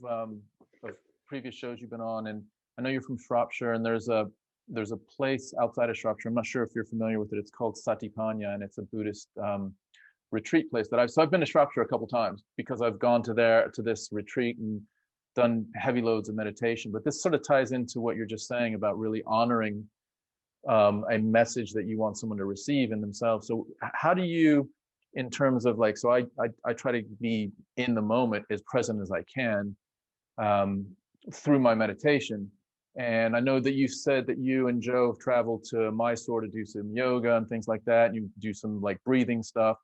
previous shows you've been on, and I know you're from Shropshire, and there's a place outside of Shropshire. I'm not sure if you're familiar with it. It's called Satipanya, and it's a Buddhist retreat place that I've been to Shropshire a couple times, because I've gone to this retreat and done heavy loads of meditation. But this sort of ties into what you're just saying about really honoring a message that you want someone to receive in themselves. So how do you, in terms of like, so I try to be in the moment, as present as I can, through my meditation. And I know that you said that you and Joe have traveled to Mysore to do some yoga and things like that. You do some like breathing stuff.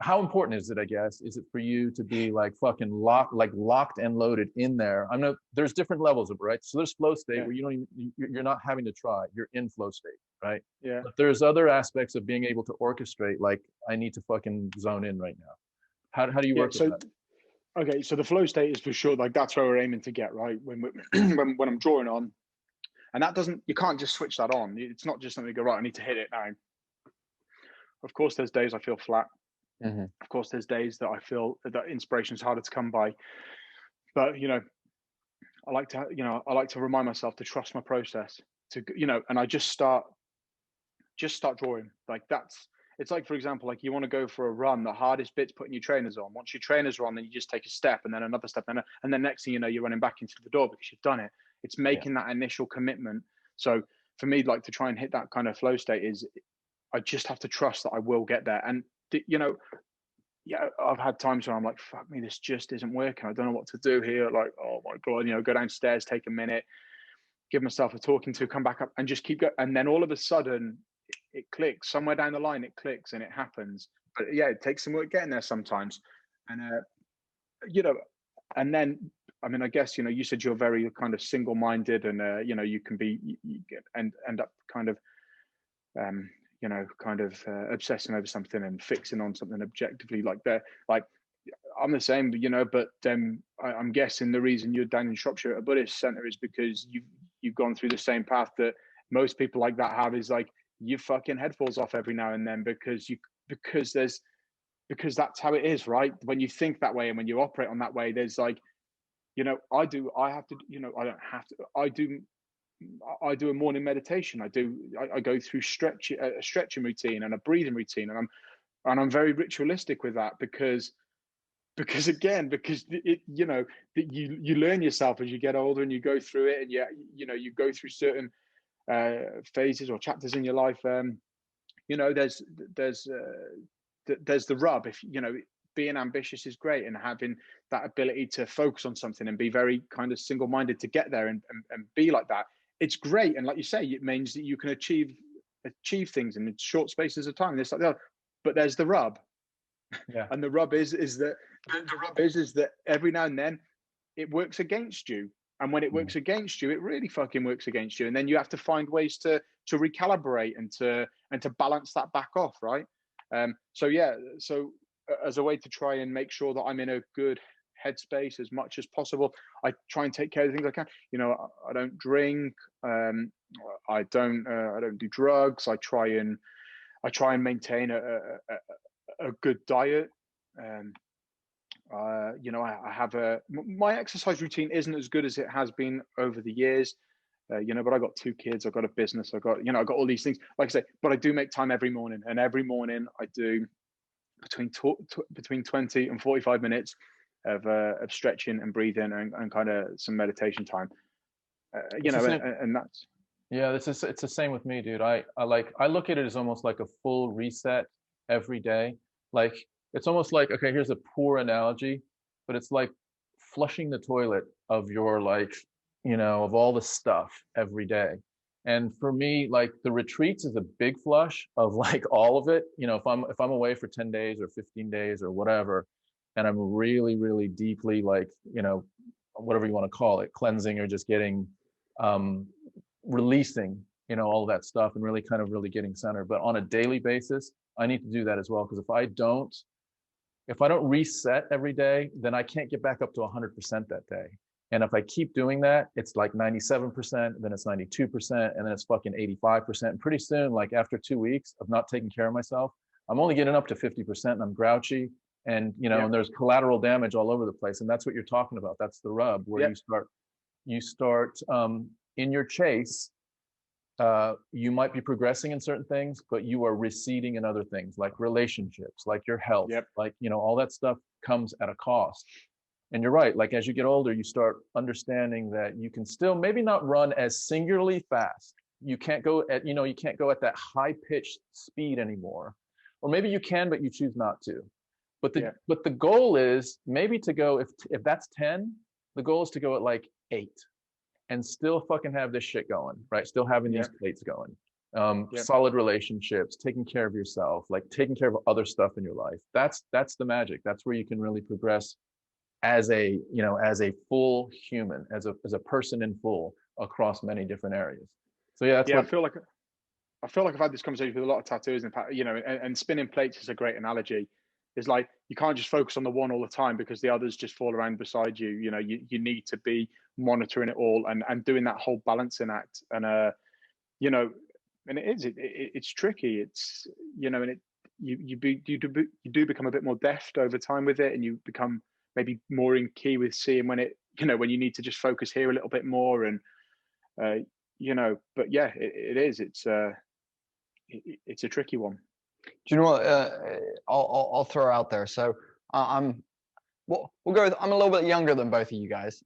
How important is it, I guess, is it for you to be like fucking locked and loaded in there? I know there's different levels of it, right? So there's flow state where you're not having to try, you're in flow state, right? Yeah. But there's other aspects of being able to orchestrate, like I need to fucking zone in right now. How do you work with that? Okay, so the flow state is for sure, like that's where we're aiming to get, right? When I'm drawing on, and you can't just switch that on. It's not just something you go, right, I need to hit it now. Of course, there's days I feel flat. Mm-hmm. Of course, there's days that I feel that inspiration is harder to come by. But, you know, I like to remind myself to trust my process, to, you know, and I just start drawing. Like it's like, for example, like you want to go for a run, the hardest bit's putting your trainers on. Once your trainers are on, then you just take a step, and then another step, and then next thing you know, you're running back into the door because you've done it. It's making that initial commitment. So for me, like to try and hit that kind of flow state is, I just have to trust that I will get there. And, you know, I've had times where I'm like, fuck me, this just isn't working. I don't know what to do here. Like, oh my God, you know, go downstairs, take a minute, give myself a talking to, come back up and just keep going. And then all of a sudden it clicks somewhere down the line, it clicks and it happens. But yeah, it takes some work getting there sometimes. And, you know, and then, I mean, I guess, you know, you said you're very kind of single-minded, and, you know, you can end up kind of, obsessing over something and fixing on something objectively like that. Like I'm the same, you know, but I'm guessing the reason you're down in Shropshire at a Buddhist center is because you've gone through the same path that most people like that have, is like your fucking head falls off every now and then because that's how it is, right? When you think that way and when you operate on that way, there's like, you know, I don't have to, I do a morning meditation. I go through a stretching routine and a breathing routine, and I'm very ritualistic with that because it, you know, that you learn yourself as you get older and you go through it, and you go through certain phases or chapters in your life. You know, there's the rub. If you know, being ambitious is great, and having that ability to focus on something and be very kind of single-minded to get there and be like that, it's great. And like you say, it means that you can achieve things in short spaces of time. This like that. But there's the rub. Yeah. And the rub is that every now and then it works against you. And when it works against you, it really fucking works against you. And then you have to find ways to recalibrate and to balance that back off, right? So as a way to try and make sure that I'm in a good headspace as much as possible, I try and take care of the things I can. You know, I don't drink, I don't do drugs. I try and maintain a good diet. You know, I have my exercise routine isn't as good as it has been over the years. You know, but I got 2 kids, I've got a business, I've got all these things, like I say, but I do make time every morning, and every morning I do between 20 and 45 minutes of stretching and breathing and kind of some meditation time. You know, and that's. Yeah, it's the same with me, dude. I look at it as almost like a full reset every day. Like, it's almost like, okay, here's a poor analogy, but it's like flushing the toilet of your, like, you know, of all the stuff every day. And for me, like, the retreats is a big flush of like all of it. You know, if I'm away for 10 days or 15 days or whatever, and I'm really, really deeply, like, you know, whatever you want to call it, cleansing or just getting releasing, you know, all of that stuff and really kind of really getting centered. But on a daily basis, I need to do that as well, because if I don't reset every day, then I can't get back up to 100% that day. And if I keep doing that, it's like 97%, then it's 92%, and then it's fucking 85%. And pretty soon, like after 2 weeks of not taking care of myself, I'm only getting up to 50%, and I'm grouchy, and you know, and there's collateral damage all over the place. And that's what you're talking about. That's the rub, where you start in your chase. You might be progressing in certain things, but you are receding in other things, like relationships, like your health, like, you know, all that stuff comes at a cost. And you're right, like as you get older, you start understanding that you can still maybe not run as singularly fast. You can't go at that high pitched speed anymore. Or maybe you can, but you choose not to. But the goal is maybe to go, if that's 10, the goal is to go at like 8 and still fucking have this shit going, right? Still having these plates going. Solid relationships, taking care of yourself, like taking care of other stuff in your life. That's the magic. That's where you can really progress as a full human, as a person in full across many different areas. So I feel like I've had this conversation with a lot of tattooers, you know, and spinning plates is a great analogy. It's like you can't just focus on the one all the time because the others just fall around beside you. You know, you need to be monitoring it all and doing that whole balancing act. And you know, and it's tricky. It's, you know, and you do become a bit more deft over time with it, and you become maybe more in key with seeing when you need to just focus here a little bit more. And you know, but yeah, it's a tricky one. Do you know what I'll throw out there? So we'll go with, I'm a little bit younger than both of you guys,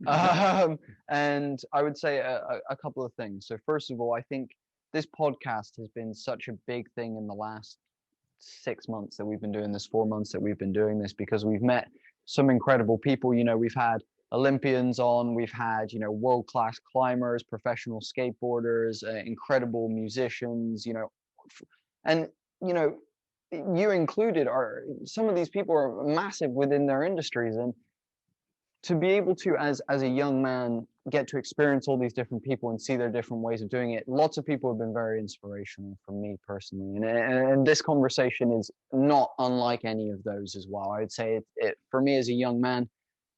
and I would say a couple of things. So first of all, I think this podcast has been such a big thing in the last 6 months that we've been doing this, 4 months that we've been doing this, because we've met some incredible people. You know, we've had Olympians on, we've had, you know, world-class climbers, professional skateboarders, incredible musicians, you know, and, you know, you included, some of these people are massive within their industries. And to be able to, as a young man, get to experience all these different people and see their different ways of doing it, lots of people have been very inspirational for me personally, and this conversation is not unlike any of those as well. I would say it for me as a young man,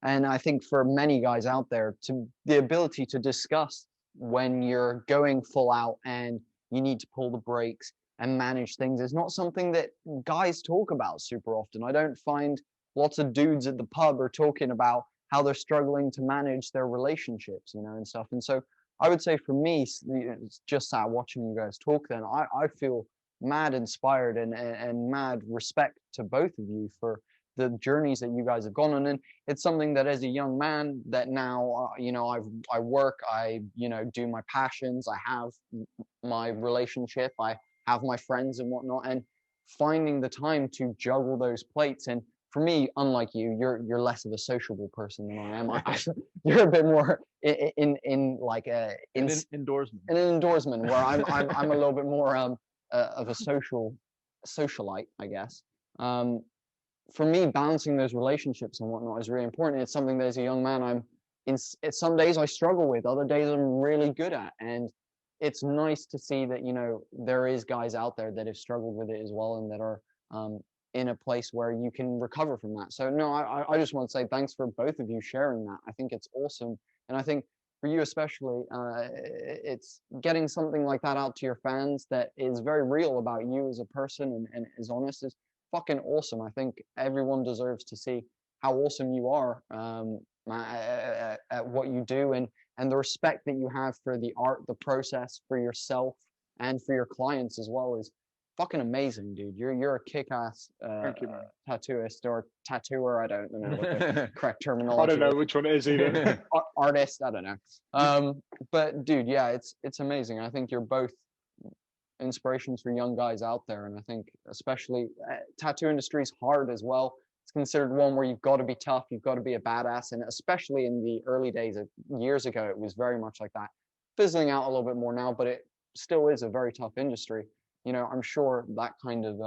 and I think for many guys out there, to the ability to discuss when you're going full out and you need to pull the brakes and manage things is not something that guys talk about super often. I don't find lots of dudes at the pub are talking about how they're struggling to manage their relationships, you know, and stuff. And so I would say for me, it's just watching you guys talk, then I feel mad inspired and mad respect to both of you for the journeys that you guys have gone on. And it's something that as a young man that now, you know, I work, I, you know, do my passions, I have my relationship, I have my friends and whatnot, and finding the time to juggle those plates. And for me, unlike you, you're less of a sociable person than I am. You're a bit more in like a endorsement. In an endorsement where I'm a little bit more of a socialite, I guess. For me, balancing those relationships and whatnot is really important. It's something that as a young man, some days I struggle with, other days I'm really good at, and it's nice to see that, you know, there is guys out there that have struggled with it as well and that are in a place where you can recover from that. So no, I just want to say thanks for both of you sharing that. I think it's awesome. And I think for you especially, it's getting something like that out to your fans that is very real about you as a person and is honest is fucking awesome. I think everyone deserves to see how awesome you are at what you do and the respect that you have for the art, the process, for yourself and for your clients as well is fucking amazing, dude. You're a kick-ass tattooist or tattooer. I don't know what the correct terminology. I don't know which one it is either. Artist, I don't know. But dude, yeah, it's amazing. I think you're both inspirations for young guys out there, and I think especially tattoo industry is hard as well. It's considered one where you've got to be tough, you've got to be a badass, and especially in the early days of years ago, it was very much like that. Fizzling out a little bit more now, but it still is a very tough industry. You know, I'm sure that kind of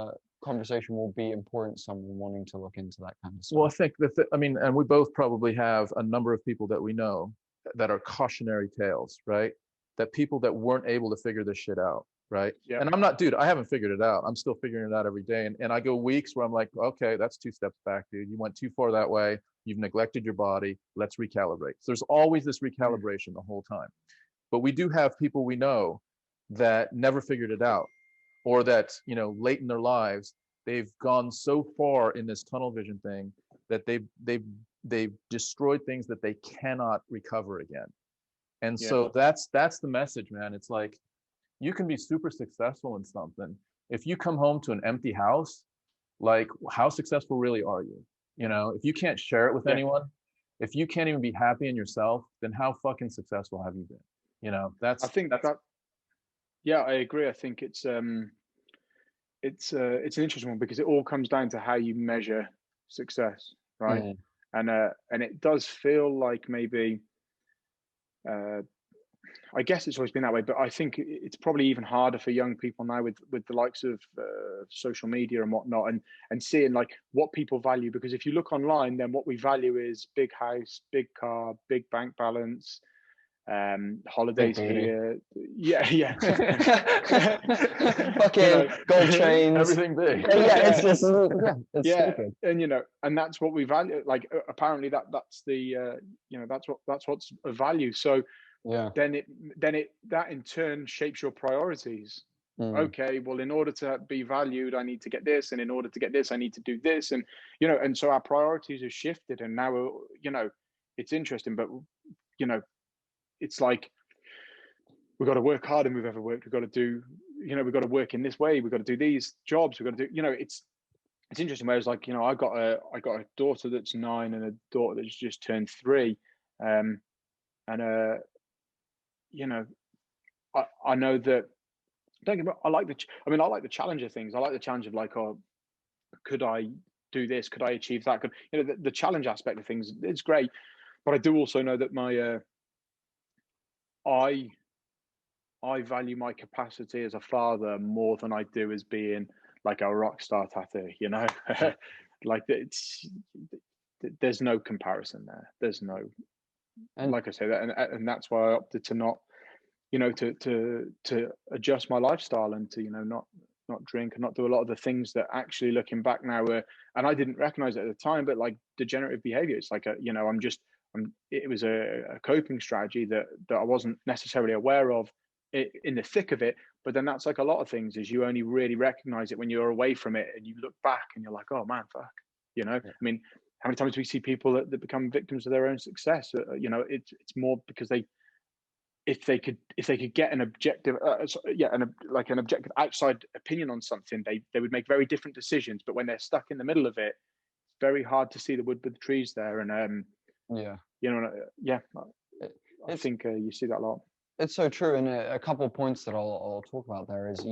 conversation will be important to someone wanting to look into that kind of stuff. Well, I think I mean, and we both probably have a number of people that we know that are cautionary tales, right? That people that weren't able to figure this shit out, right? Yeah. And I'm not, dude, I haven't figured it out. I'm still figuring it out every day. And I go weeks where I'm like, okay, that's 2 steps back, dude. You went too far that way. You've neglected your body. Let's recalibrate. So there's always this recalibration the whole time. But we do have people we know that never figured it out, or that, you know, late in their lives, they've gone so far in this tunnel vision thing that they've destroyed things that they cannot recover again. And so that's the message, man. It's like, you can be super successful in something. If you come home to an empty house, like, how successful really are you? You know, if you can't share it with anyone, if you can't even be happy in yourself, then how fucking successful have you been? You know, I think that's yeah, I agree. I think it's an interesting one because it all comes down to how you measure success, right? And it does feel like maybe I guess it's always been that way, but I think it's probably even harder for young people now with the likes of social media and whatnot, and seeing like what people value. Because if you look online, then what we value is big house, big car, big bank balance, holidays for the fucking you know, gold chains, everything big. it's just stupid. And you know, and that's what we value. Like apparently that's the you know, that's what's a value. So then that in turn shapes your priorities. Okay, well, in order to be valued, I need to get this, and in order to get this, I need to do this, and you know, and so our priorities have shifted, and now, you know, it's interesting, but you know, it's like we've got to work harder than we've ever worked. We've got to do, you know, we've got to work in this way. We've got to do these jobs. We've got to do, you know, it's interesting. Whereas, like, you know, I got a daughter that's 9 and a daughter that's just turned 3, and you know, I know that. Don't get me wrong, I like the challenge of things. I like the challenge of like, oh, could I do this? Could I achieve that? You know, the challenge aspect of things, it's great. But I do also know that my I value my capacity as a father more than I do as being like a rock star tattoo, you know. Like there's no comparison there. There's no, And like I say, that, and that's why I opted to not, to adjust my lifestyle and to, not drink and not do a lot of the things that actually looking back now were, and I didn't recognize it at the time, but like degenerative behavior. It's like it was a coping strategy that I wasn't necessarily aware of in the thick of it. But then that's like a lot of things, is you only really recognize it when you're away from it and you look back and you're like, oh man, fuck, I mean, how many times do we see people that become victims of their own success? It's more because if they could get an objective, an objective outside opinion on something, they would make very different decisions. But when they're stuck in the middle of it, it's very hard to see the wood with the trees there. And I think you see that a lot. it's so true. And a couple of points that I'll talk about there is,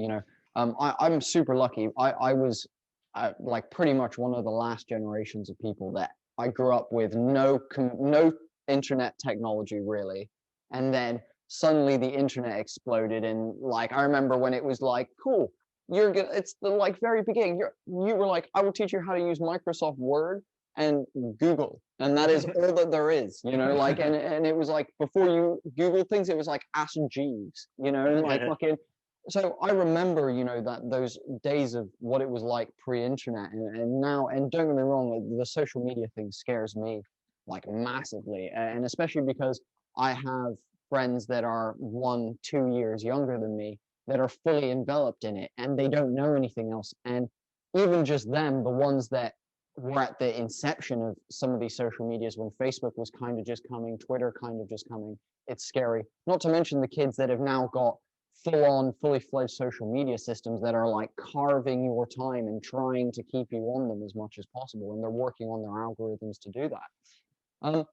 I'm super lucky. I was like pretty much one of the last generations of people that I grew up with no internet technology really, and then suddenly the internet exploded. And like I remember when it was like, cool, it's the like very beginning. You were like, I will teach you how to use Microsoft Word and Google, and that is all that there is, like, and it was like before you Google things, it was like Ask Jeeves, and like fucking. So I remember, that those days of what it was like pre-internet, and now, and don't get me wrong, the social media thing scares me like massively, and especially because I have friends that are 1-2 years younger than me that are fully enveloped in it, and they don't know anything else. And even just them, the ones that were at the inception of some of these social medias when Facebook was kind of just coming, Twitter kind of just coming, it's scary. Not to mention the kids that have now got full-on, fully fledged social media systems that are like carving your time and trying to keep you on them as much as possible, and they're working on their algorithms to do that.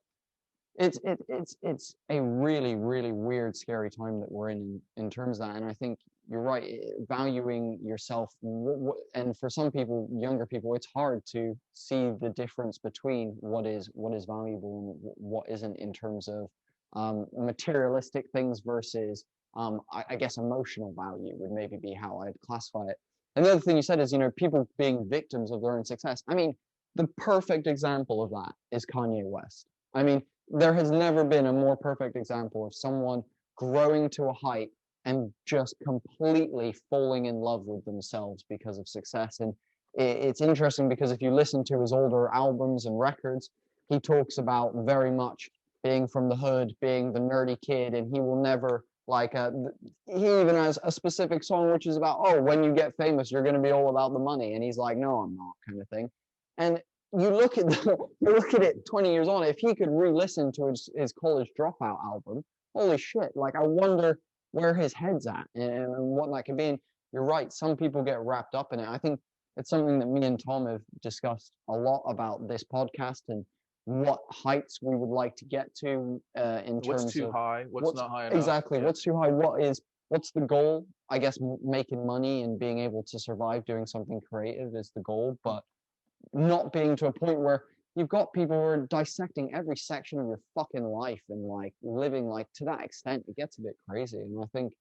It's a really, really weird, scary time that we're in terms of that. And I think you're right, valuing yourself, and for some people, younger people, it's hard to see the difference between what is valuable and what isn't in terms of materialistic things versus I guess emotional value would maybe be how I'd classify it. And the other thing you said is, people being victims of their own success. I mean, the perfect example of that is Kanye West. I mean, there has never been a more perfect example of someone growing to a height and just completely falling in love with themselves because of success. And it's interesting because if you listen to his older albums and records, he talks about very much being from the hood, being the nerdy kid, and he will never he even has a specific song which is about, oh, when you get famous, you're going to be all about the money. And he's like, no, I'm not, kind of thing. And you look at it 20 years on, if he could re-listen to his College Dropout album, holy shit, like I wonder where his head's at and what that could be. And you're right, some people get wrapped up in it. I think it's something that me and Tom have discussed a lot about this podcast, and what heights we would like to get to in terms of what's too high, what's not high enough. Exactly, what's too high, what's the goal? I guess making money and being able to survive doing something creative is the goal, but not being to a point where you've got people who are dissecting every section of your fucking life and like living like to that extent. It gets a bit crazy. And I think,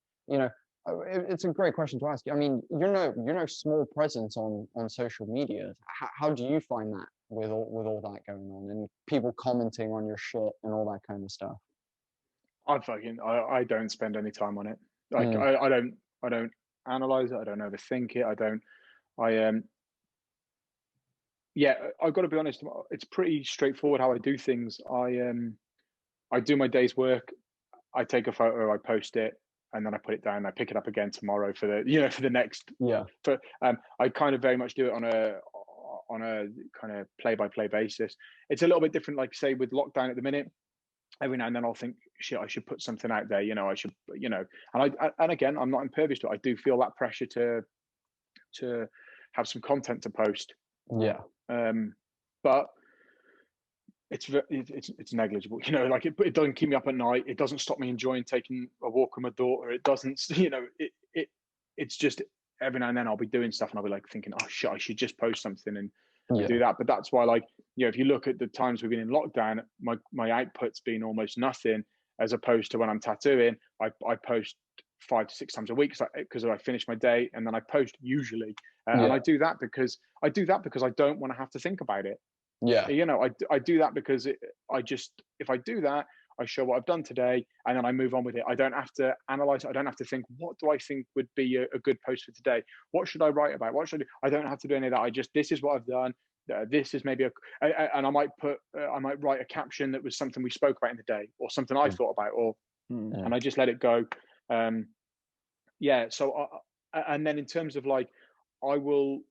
it's a great question to ask. I mean, you're no small presence on social media. How do you find that with all that going on and people commenting on your shit and all that kind of stuff? I don't spend any time on it. Like I don't analyze it. I don't overthink it. I've got to be honest. It's pretty straightforward how I do things. I do my day's work. I take a photo. I post it, and then I put it down. I pick it up again tomorrow for the next. Yeah. I kind of very much do it on a kind of play-by-play basis. It's a little bit different. Like say with lockdown at the minute, every now and then I'll think, shit, I should put something out there. I should, and again, I'm not impervious to it. I do feel that pressure to have some content to post. Yeah. But it's negligible, like it doesn't keep me up at night. It doesn't stop me enjoying taking a walk with my daughter. It doesn't, it's just every now and then I'll be doing stuff and I'll be like thinking, oh shit, I should just post something and do that. But that's why, like, if you look at the times we've been in lockdown, my output's been almost nothing, as opposed to when I'm tattooing, I post 5 to 6 times a week because I finish my day and then I post usually. And I do that because I don't want to have to think about it. Yeah. You know, I do that because if I do that, I show what I've done today, and then I move on with it. I don't have to analyze it. I don't have to think, what do I think would be a good post for today? What should I write about? What should I do? I don't have to do any of that. This is what I've done. This is maybe and I might write a caption that was something we spoke about in the day, or something I thought about, or and I just let it go. Yeah. So, and then in terms of like, I will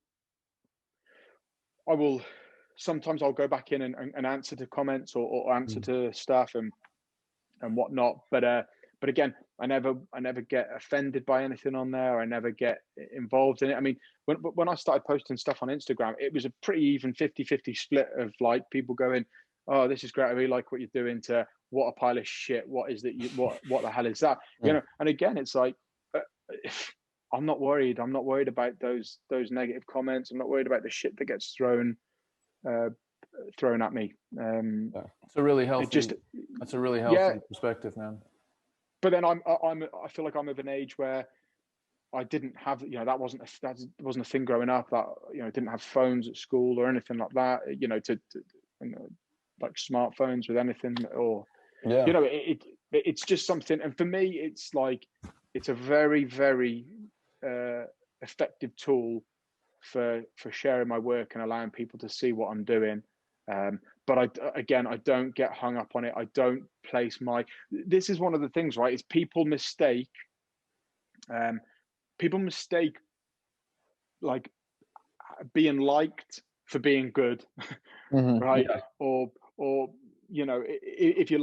sometimes I'll go back in and answer to comments or answer to stuff and whatnot. But again, I never get offended by anything on there. I never get involved in it. I mean, when I started posting stuff on Instagram, it was a pretty even 50-50 split of like people going, "Oh, this is great. I really like what you're doing," to "What a pile of shit. What is that? What the hell is that?" You know. And again, it's like, I'm not worried. I'm not worried about those negative comments. I'm not worried about the shit that gets thrown at me. It's a really healthy. That's a really healthy perspective, man. But then I feel like I'm of an age where I didn't have, you know, that wasn't a thing growing up. That, you know, didn't have phones at school or anything like that. You know, to you know, like smartphones with anything, or you know, it's just something. And for me, it's like, it's a very, very effective tool for sharing my work and allowing people to see what I'm doing. But I don't get hung up on it. I don't place this is one of the things, right? Is people mistake like being liked for being good, right? Yeah. Or you know, if you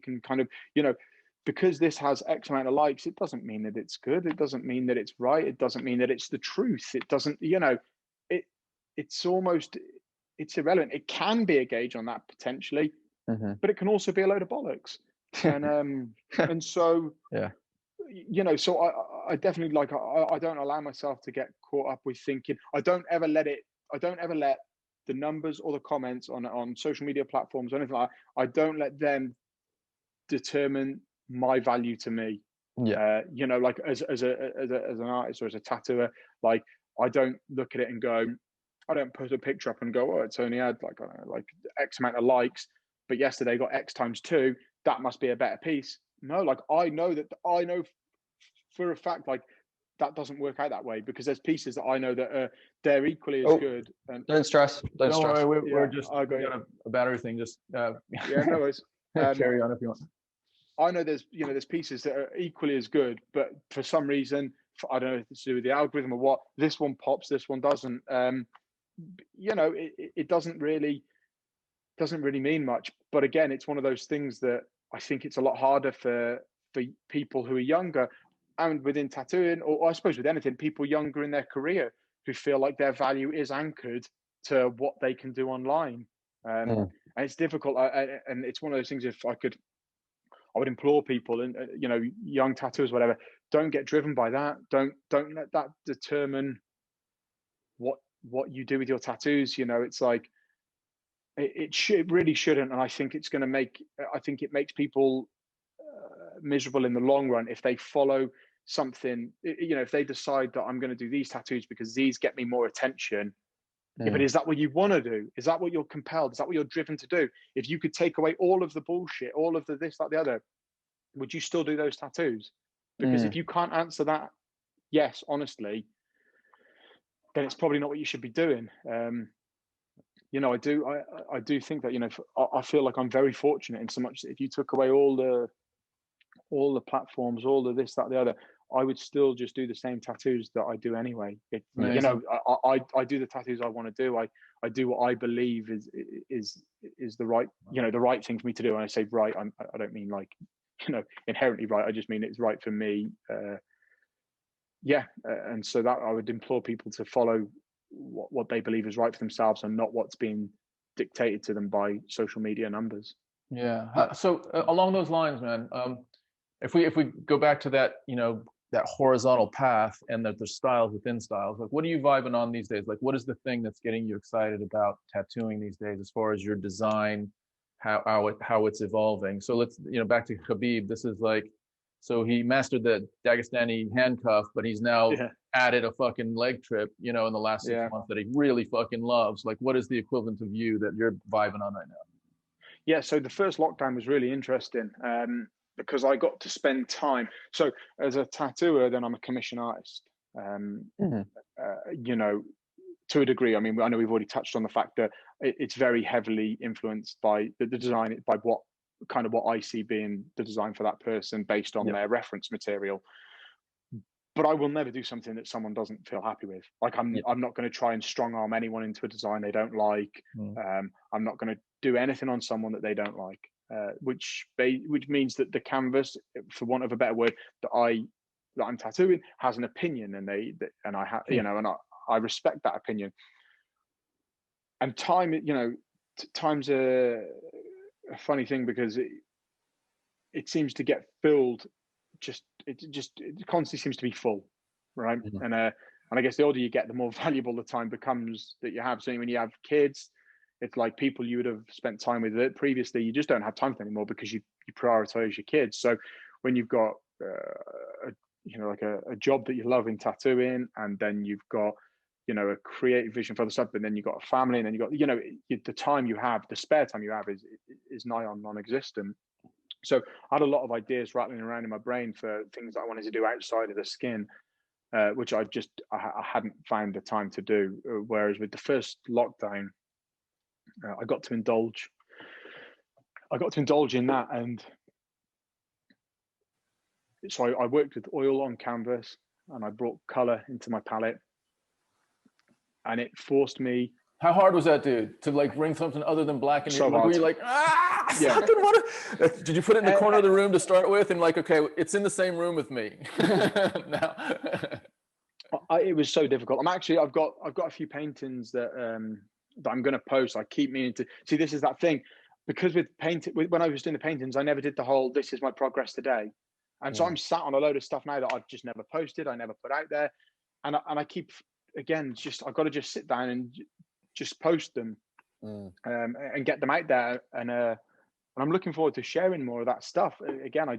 can kind of, you know, because this has X amount of likes, it doesn't mean that it's good. It doesn't mean that it's right. It doesn't mean that it's the truth. It doesn't, you know, it's irrelevant. It can be a gauge on that potentially, but it can also be a load of bollocks. And so, you know, so I definitely, like, I don't allow myself to get caught up with thinking. I don't ever let the numbers or the comments on social media platforms or anything like that, I don't let them determine my value to me. You know, like as an artist or as a tattooer, like, I don't look at it and go, I don't put a picture up and go, oh, it's only had like, I don't know, like X amount of likes, but yesterday got X times 2. That must be a better piece. No, like, I know for a fact, like, that doesn't work out that way, because there's pieces that I know that they're equally as good. And don't stress. Don't stress. Worry, we're just we got a battery thing. Just yeah, no worries. Carry on if you want. I know there's pieces that are equally as good, but for some reason, I don't know if it's to do with the algorithm or what, this one pops, this one doesn't. You know, it doesn't really mean much. But again, it's one of those things that I think it's a lot harder for people who are younger, and within tattooing, or I suppose with anything, people younger in their career who feel like their value is anchored to what they can do online. And it's difficult. And it's one of those things, if I would implore people, and you know, young tattooers, whatever, don't get driven by that. Don't let that determine what you do with your tattoos. You know, it's like, it really shouldn't. And I think it makes people miserable in the long run if they follow something. You know, if they decide that I'm going to do these tattoos because these get me more attention. Yeah, but is that what you want to do? Is that what you're compelled? Is that what you're driven to do? If you could take away all of the bullshit, all of the this, that, the other, would you still do those tattoos? Because if you can't answer that, yes, honestly, then it's probably not what you should be doing. You know, I do think that, you know, I feel like I'm very fortunate in so much that if you took away all the platforms, all the this, that, the other, I would still just do the same tattoos that I do anyway. You know, I do the tattoos I want to do. I do what I believe is the right, you know, the right thing for me to do. And I say right, I don't mean like, you know, inherently right. I just mean it's right for me. And so that I would implore people to follow what they believe is right for themselves, and not what's being dictated to them by social media numbers. Yeah. So along those lines, man, if we go back to that, you know, that horizontal path, and that there's styles within styles, like, what are you vibing on these days? Like, what is the thing that's getting you excited about tattooing these days, as far as your design, how it's evolving? So let's, you know, back to Khabib. This is like, so he mastered the Dagestani handcuff, but he's now added a fucking leg trip, in the last 6 Yeah. months that he really fucking loves. Like, what is the equivalent of you that you're vibing on right now? Yeah, so the first lockdown was really interesting because I got to spend time. So as a tattooer, then I'm a commission artist. To a degree. I mean, I know we've already touched on the fact that it's very heavily influenced by the design, by what I see being the design for that person based on their reference material. But I will never do something that someone doesn't feel happy with. Like I'm not going to try and strong arm anyone into a design they don't like. I'm not going to do anything on someone that they don't like. Which means that the canvas, for want of a better word, that I'm tattooing has an opinion, and I respect that opinion. And time, time's a funny thing because it seems to get filled. It constantly seems to be full, right? And I guess the older you get, the more valuable the time becomes that you have. So when you have kids, it's like people you would have spent time with previously, you just don't have time for anymore because you prioritize your kids. So when you've got a job that you love in tattooing, and then you've got a creative vision for the stuff, and then you've got a family, and then you've got the time you have, the spare time you have is nigh on non-existent. So I had a lot of ideas rattling around in my brain for things that I wanted to do outside of the skin, which I hadn't found the time to do. Whereas with the first lockdown, I got to indulge in that. And so I worked with oil on canvas, and I brought color into my palette, and it forced me. How hard was that, dude, to like bring something other than black and so hard. were you like, did you put it in the corner of the room to start with, and like, okay, it's in the same room with me now? It was so difficult. I've got a few paintings that I'm going to post. I keep meaning to see. This is that thing, because when I was doing the paintings, I never did the whole "this is my progress today," and so I'm sat on a load of stuff now that I've just never posted. I never put out there, and I keep I've got to just sit down and just post them and get them out there, and I'm looking forward to sharing more of that stuff. Again, I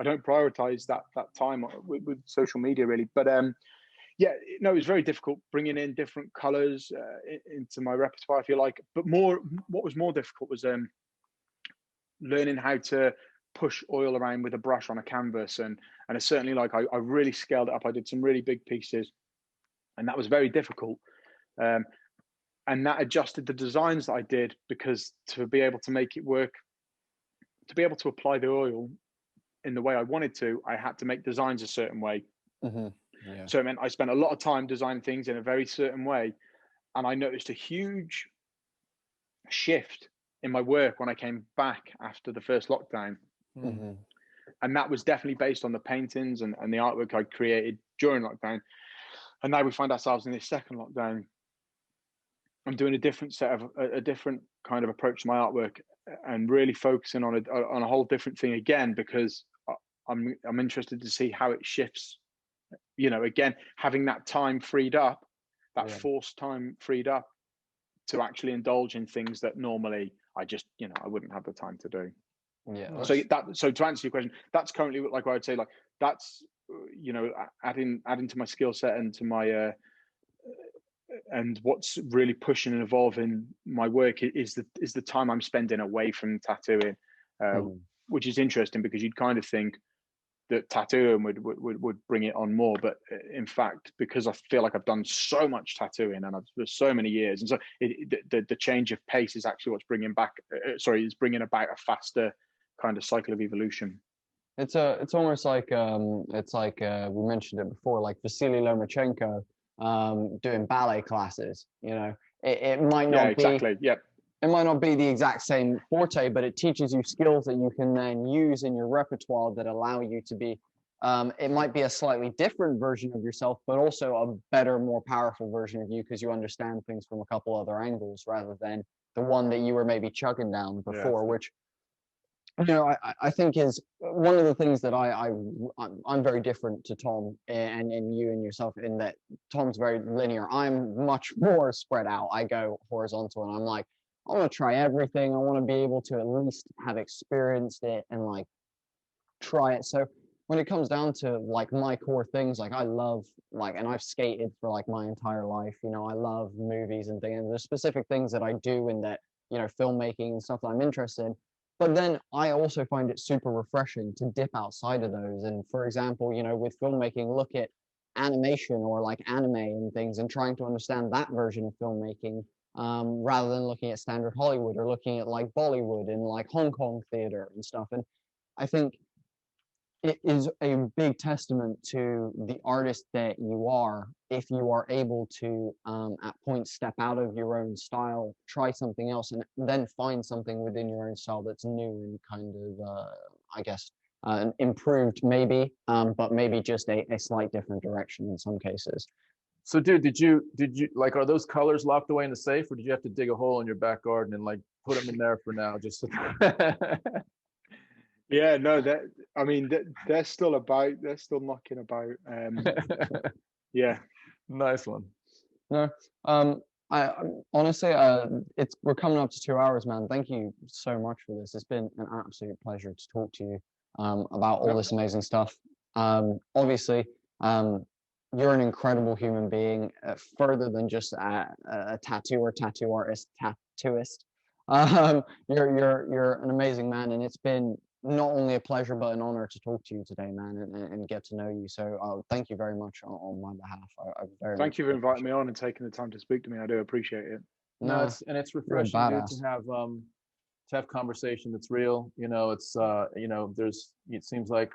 don't prioritize that time with social media really, but it was very difficult bringing in different colors into my repertoire, I feel like. But what was more difficult was learning how to push oil around with a brush on a canvas, and it's certainly like I really scaled it up. I did some really big pieces, and that was very difficult. And that adjusted the designs that I did, because to be able to make it work, to be able to apply the oil in the way I wanted to, I had to make designs a certain way. So it meant I spent a lot of time designing things in a very certain way. And I noticed a huge shift in my work when I came back after the first lockdown. And that was definitely based on the paintings and the artwork I created during lockdown. And now we find ourselves in this second lockdown. I'm doing a different kind of approach to my artwork, and really focusing on a whole different thing again, because I'm interested to see how it shifts. Again, having that time freed up, that forced time freed up to actually indulge in things that normally I just, I wouldn't have the time to do. Yeah. So to answer your question, that's currently like what I'd say, like that's, adding to my skill set and to my, and what's really pushing and evolving my work is the time I'm spending away from tattooing, which is interesting, because you'd kind of think that tattooing would bring it on more, but in fact, because I feel like I've done so much tattooing and for so many years, and so the change of pace is actually what's bringing about a faster kind of cycle of evolution. It's almost like we mentioned it before, like Vasily Lomachenko doing ballet classes. It might not it might not be the exact same forte, but it teaches you skills that you can then use in your repertoire that allow you to be, it might be a slightly different version of yourself, but also a better, more powerful version of you, because you understand things from a couple other angles rather than the one that you were maybe chugging down before, which, I think is one of the things that I'm very different to Tom and you and yourself, in that Tom's very linear. I'm much more spread out. I go horizontal, and I'm like, I want to try everything. I want to be able to at least have experienced it and like try it. So when it comes down to like my core things, like I love like, and I've skated for like my entire life, you know, I love movies and things, and there's specific things that I do in that, you know, filmmaking and stuff that I'm interested in. But then I also find it super refreshing to dip outside of those. And for example, you know, with filmmaking, look at animation or like anime and things and trying to understand that version of filmmaking, rather than looking at standard Hollywood or looking at like Bollywood and like Hong Kong theater and stuff. And I think it is a big testament to the artist that you are if you are able to at points step out of your own style, try something else, and then find something within your own style that's new and kind of I guess improved maybe, but maybe just a slight different direction in some cases. So, dude, did you like, are those colors locked away in the safe, or did you have to dig a hole in your back garden and like put them in there for now? Just Yeah, no, I mean, they're still about. They're still knocking about. Yeah. Nice one. No, I honestly, we're coming up to 2 hours, man. Thank you so much for this. It's been an absolute pleasure to talk to you about all this amazing stuff. Obviously, you're an incredible human being, further than just a tattooer, tattoo artist, tattooist. You're an amazing man, and it's been not only a pleasure but an honor to talk to you today, man, and get to know you. So thank you very much on my behalf. I very Thank you for much inviting me on and taking the time to speak to me. I do appreciate it. No, No, it's you're a refreshing, dude, badass. to have conversation that's real. You know, it's you know, it seems like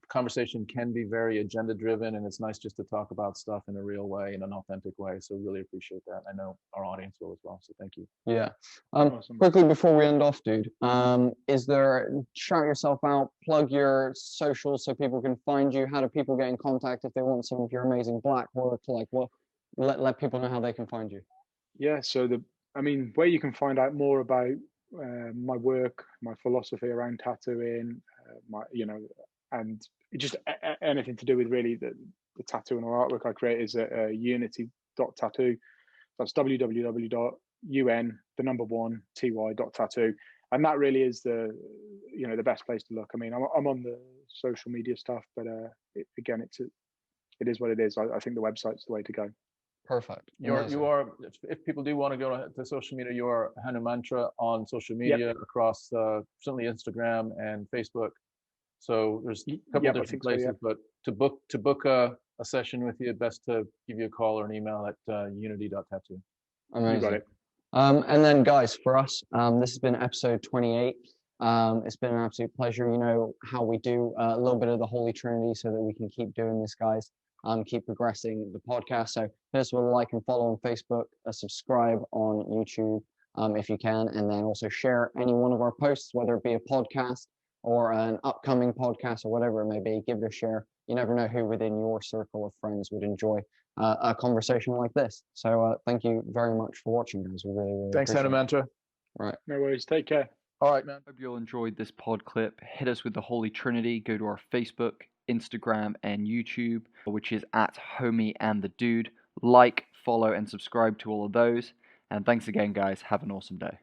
conversation can be very agenda driven, and it's nice just to talk about stuff in a real way, in an authentic way. So really appreciate that. I know our audience will as well. So thank you. Yeah. Awesome. Quickly before we end off, dude, is there, shout yourself out, plug your socials so people can find you. How do people get in contact if they want some of your amazing black work? Like, what? Let people know how they can find you. Yeah. So I mean, where you can find out more about my work, my philosophy around tattooing, you know, and just anything to do with really the tattooing or artwork I create is at unity.tattoo. That's www.un1ty.tattoo, and that really is the best place to look. I mean, I'm on the social media stuff, but again, it is what it is. I think the website's the way to go. Perfect. You are, if people do want to go to social media, you are Hanumantra on social media across certainly Instagram and Facebook. So there's a couple different places, but to book a session with you, best to give you a call or an email at unity.tattoo. Amazing. You got it. And then guys, for us, this has been episode 28. It's been an absolute pleasure. You know how we do a little bit of the Holy Trinity so that we can keep doing this, guys. Keep progressing the podcast. So first of all, like and follow on Facebook, subscribe on YouTube if you can, and then also share any one of our posts, whether it be a podcast or an upcoming podcast or whatever it may be. Give it a share. You never know who within your circle of friends would enjoy a conversation like this. So thank you very much for watching, guys. We really, really Thanks, Hanumantra. Right. No worries. Take care. All right, man. Hope you all enjoyed this pod clip. Hit us with the Holy Trinity. Go to our Facebook, Instagram, and YouTube, which is at HOMIEandTheDUDE. Like, follow, and subscribe to all of those. And thanks again, guys. Have an awesome day.